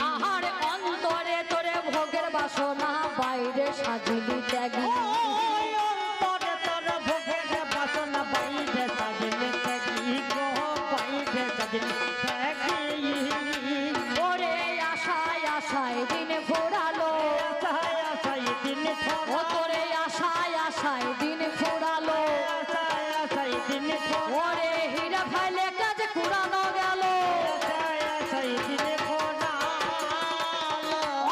আহার অন্তরে তোরে ভোগের বাসনা, বাইরে সাজিলি ত্যাগী। ওই অন্তরে তোর ভোগের বাসনা, বাইরে সাজিলে ত্যাগী গো, বাইরে সাজিলে ত্যাগী। ওরে আশায় আশায় দিন ফুরালো, আশায় আশায় দিন ও ফোরা, তোরে আশায় আশায় দিন ফুরালো, আশায় আশায় দিন ফোরা, ওরে হীরা ফেলে কাজ কুড়ানো গেল। আশায় আশায় দিন ফোরা।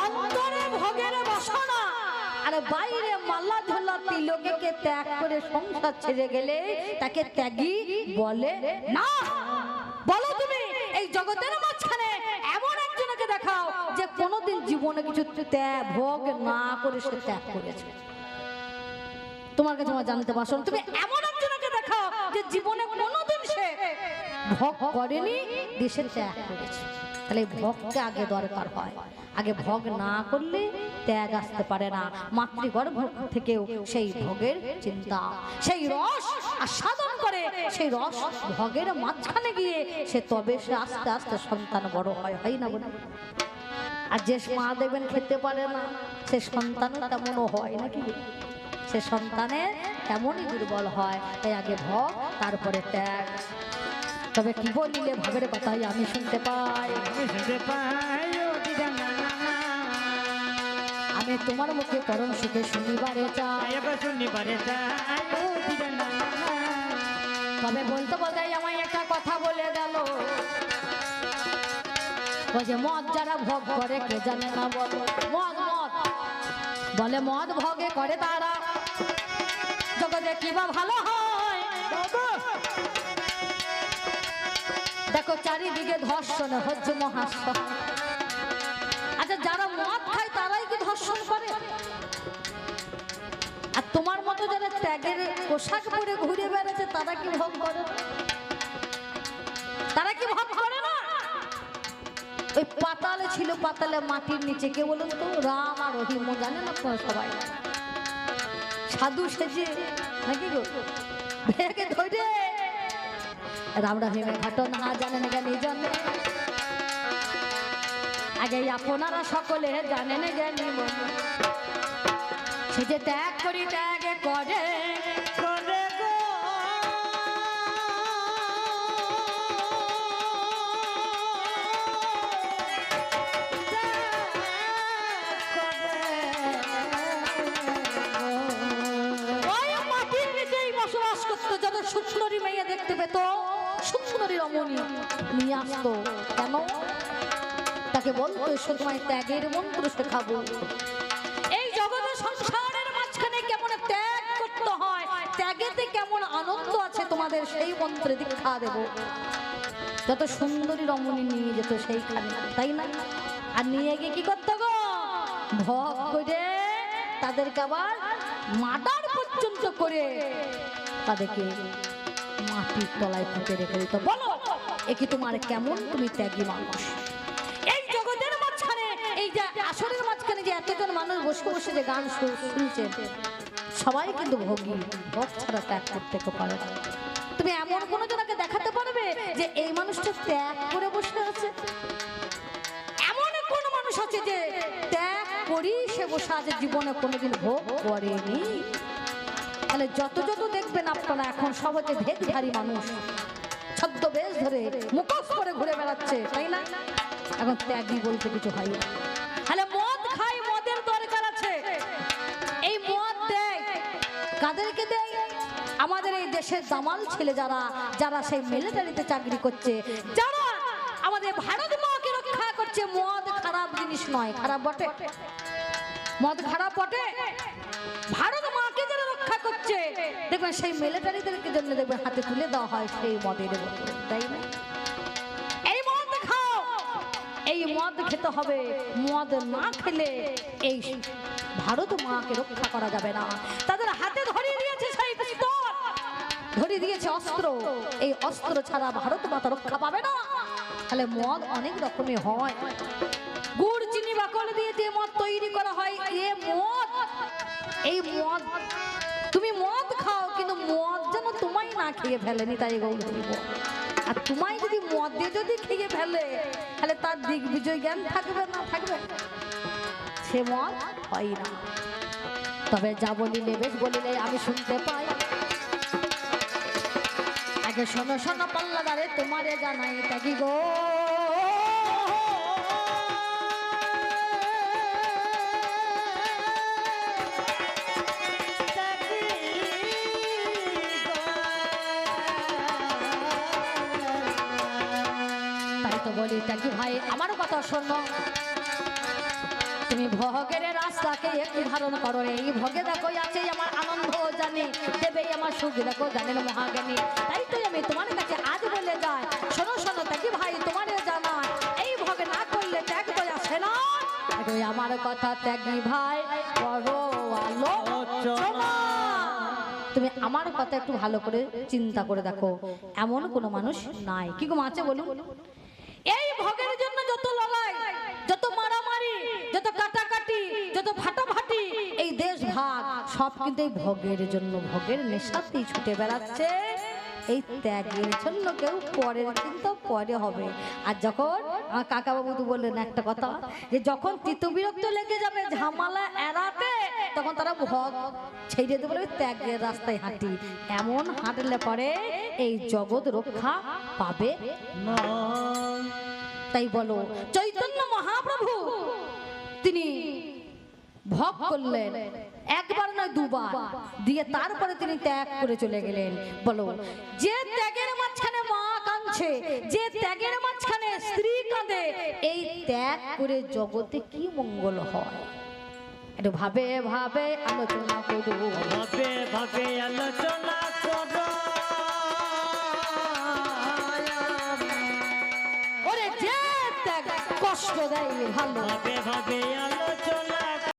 অন্তরে ভোগের বাসনা আর বাইরে মাল্লা ঝোলা তিলকে ত্যাগ করে সংসার ছেড়ে গেলে তাকে ত্যাগী বলে না। বলো তুমি এই জগতের মাঝখানে এমন একজনকে দেখাও যে কোনোদিন জীবনে কিছু ত্যাগ ভোগ না করে সে ত্যাগ করেছে। তোমার কাছে আমার জানতে পারছো, তুমি এমন একজনকে দেখাও যে জীবনে কোনোদিন সে ভোগ করেনি, দেশে ত্যাগ করেছে। তাহলে ভোগকে আগে দরকার হয়, আগে ভোগ না করলে ত্যাগ আসতে পারে না। মাতৃগর্ভ থেকেও সেই ভোগের চিন্তা, সেই রস আস্বাদন করে, সেই রস ভোগের মাঝখানে গিয়ে সে তবে সে আস্তে আস্তে সন্তান বড় হয়, হয় না বলে? আর যে মা দেখবেন খেতে পারে না, সে সন্তানও তেমনও হয় নাকি? সে সন্তানের তেমনই দুর্বল হয়। তাই আগে ভোগ তারপরে ত্যাগ। তবে কি বলিলে ভাবের কথাই আমি শুনতে পাই, আমি শুনতে পাই ও দিদা না না না, আমি তোমার মুখে পরম সুখে শুনিবারে চাই। আয়বা শুনিবারে চাই ও দিদা না না না। তবে বলতে বলতে আমায় একটা কথা বলে গেল, ওই যে মদ যারা ভোগ করে কে জানে না, বল মদ মদ বলে মদ ভোগে করে তারা, জগতে কিবা ভালো হয়। দেখো চারিদিকে ধর্ষণ হচ্ছে মহাস্য। আচ্ছা যারা মদ খায় তারাই কি ধর্ষণ করে? আর তোমার মতো যারা ত্যাগের পোশাক পরে ঘুরে বেড়াচ্ছে তারা কি ভোগ করে? তারা কি ভোগ করে না? ওই পাতালে ছিল, পাতালে মাটির নিচে, কে বলুন তো? রাম আর রহিম, জানেন আপনারা সবাই, সাধু সেজে নাকি গো ভেগে ধরে রাম রহিমের ঘটনা জানেন জ্ঞানী জনে, আগে আপনারা সকলে জানেন জ্ঞানী মনে, সে যে ত্যাগ করি ত্যাগ করে করে গো, করে সুন্দরী মেয়ে দেখতে পেত, সুন্দরী রমণী নিয়ে আসতো, কেন? তাকে বলতো এসো তোমায় ত্যাগের মন্ত্র শেখাবো। এই জগতের সংসারের মাঝখানে কেমন ত্যাগ করতে হয়, ত্যাগেতে কেমন আনন্দ আছে তোমাদের সেই মন্ত্রে দীক্ষা দেব। যত সুন্দরী রমণী নিয়ে যেত সেইখানে, তাই না? আর নিয়ে গিয়ে কি করতো গো? ভোগ করে তাদেরকে আবার মার্ডার পর্যন্ত করে তাদেরকে মাটির তলায় পুঁতে রেখে দিত। বলো এ কি তোমার কেমন তুমি ত্যাগী মানুষ? এই জগতের মাঝখানে, এই যে আসরের মাঝখানে যে এতজন মানুষ বসে বসে যে গান শুনছে, সবাই কিন্তু ভোগী, ভোগ ছাড়া ত্যাগ করতে পারে না। তুমি এমন কোন জনকে দেখাতে পারবে যে এই মানুষটা ত্যাগ করে বসে আছে? এমন কোন মানুষ আছে যে ত্যাগ করি সে বসে আছে, জীবনে কোনোদিন ভোগ করেনি? তাহলে যত যত দেখবেন আপনারা এখন সব হচ্ছে ভেদধারী মানুষ, ছদ্মবেশ ধরে মুখোশ করে ঘুরে বেড়াচ্ছে, তাই না? এখন ত্যাগী বলতে কিছু হয় না। তাহলে মদ খাই, মদের দরকার আছে। এই মদ দেয় কাদেরকে দেয়? আমাদের এই দেশের দামাল ছেলে যারা, যারা সেই মিলিটারিতে চাকরি করছে, যারা আমাদের ভারত মাকে রক্ষা করছে। মদ খারাপ জিনিস নয়, খারাপ বটে, মদ খারাপ বটে। ভারত মাকে যারা রক্ষা করছে, দেখবেন সেই মিলিটারিদেরকে জন্য দেখবেন হাতে তুলে দেওয়া হয় সেই মদের বোতল, তাই না? এই মদ খাও, এই মদ খেতে হবে। মদ না খেলে এই ভারত মাকে রক্ষা করা যাবে না। তাদের হাতে ধরিয়ে দিয়েছে সেই পিস্তল, ধরিয়ে দিয়েছে অস্ত্র। এই অস্ত্র ছাড়া ভারত মাতা রক্ষা পাবে না। তাহলে মদ অনেক রকমের হয়, গুড় চিনি বাকল দিয়ে যে মদ তৈরি করা হয়, এ মদ। এই মদ তুমি মদ খাও, কিন্তু মদ যেন তোমায় না খেয়ে ফেলেনি, তাই গৌর বলবো। আর তোমায় যদি মদ দিয়ে যদি খেয়ে ফেলে, তাহলে তার দিগ্বিজয় জ্ঞান থাকবে না? থাকবে, সে মদ হয় না। তবে যা বলিলে বেশ বলিলে আমি শুনতে পাই। আগে শোনো শোনো পাল্লাদারে তোমারে জানাই ত্যাগী গো। তাই তো বলি ত্যাগী ভাই আমার কথা শোনো। তুমি ভোগের রাস্তাকে একটু ধারণ করো। এই ভোগে দেখো আছে আমার আনন্দ জানি, দেবে আমার সুখ দেখো জানেন মহাজ্ঞানী। তাই তো আমি তোমার কাছে আজ বলে যাই, শোনো শোনো ত্যাগী ভাই তোমারে জানা, এই ভোগে না করলে ত্যাগ তো আসে না। আমার কথা ত্যাগী ভাই করো আলোচনা। তুমি আমার কথা একটু ভালো করে চিন্তা করে দেখো, এমন কোনো মানুষ নাই কি গো আছে বলুন? এই ভোগের জন্য যত লড়াই, যত মারামারি, যত কাটাকাটি, যত ফাটাফাটি, এই দেশ ভাগ সব কিন্তু এই ভোগের জন্য, ভোগের নেশাতেই ছুটে বেড়াচ্ছে। এই ত্যাগের জন্য কেউ পরের চিন্তা পরে হবে। আর যখন আমার কাকা বাবু তো বললেন একটা কথা, যে যখন তিতবিরক্ত লেগে যাবে ঝামেলা এড়াতে, তখন তারা ভোগ ছেড়ে দেবে, বলবে ত্যাগের রাস্তায় হাঁটি। এমন হাঁটলে পরে এই জগৎ রক্ষা পাবে না। তাই বলো চৈতন্য মহাপ্রভু তিনি ভোগ করলেন একবার নয় দুবার, দিয়ে তারপরে তিনি ত্যাগ করে চলে গেলেন। বলো যে ত্যাগের মাঝখানে মা কাঁদছে, যে ত্যাগের মাঝখানে স্ত্রী কাঁদে, এই ত্যাগ করে জগতে কি মঙ্গল হয়? একটু ভাবে ভাবে আলোচনা করো, ভাবে ভাবে আলোচনা করো। ওরে যে ত্যাগ কষ্ট দেয় ভালো, ভাবে ভাবে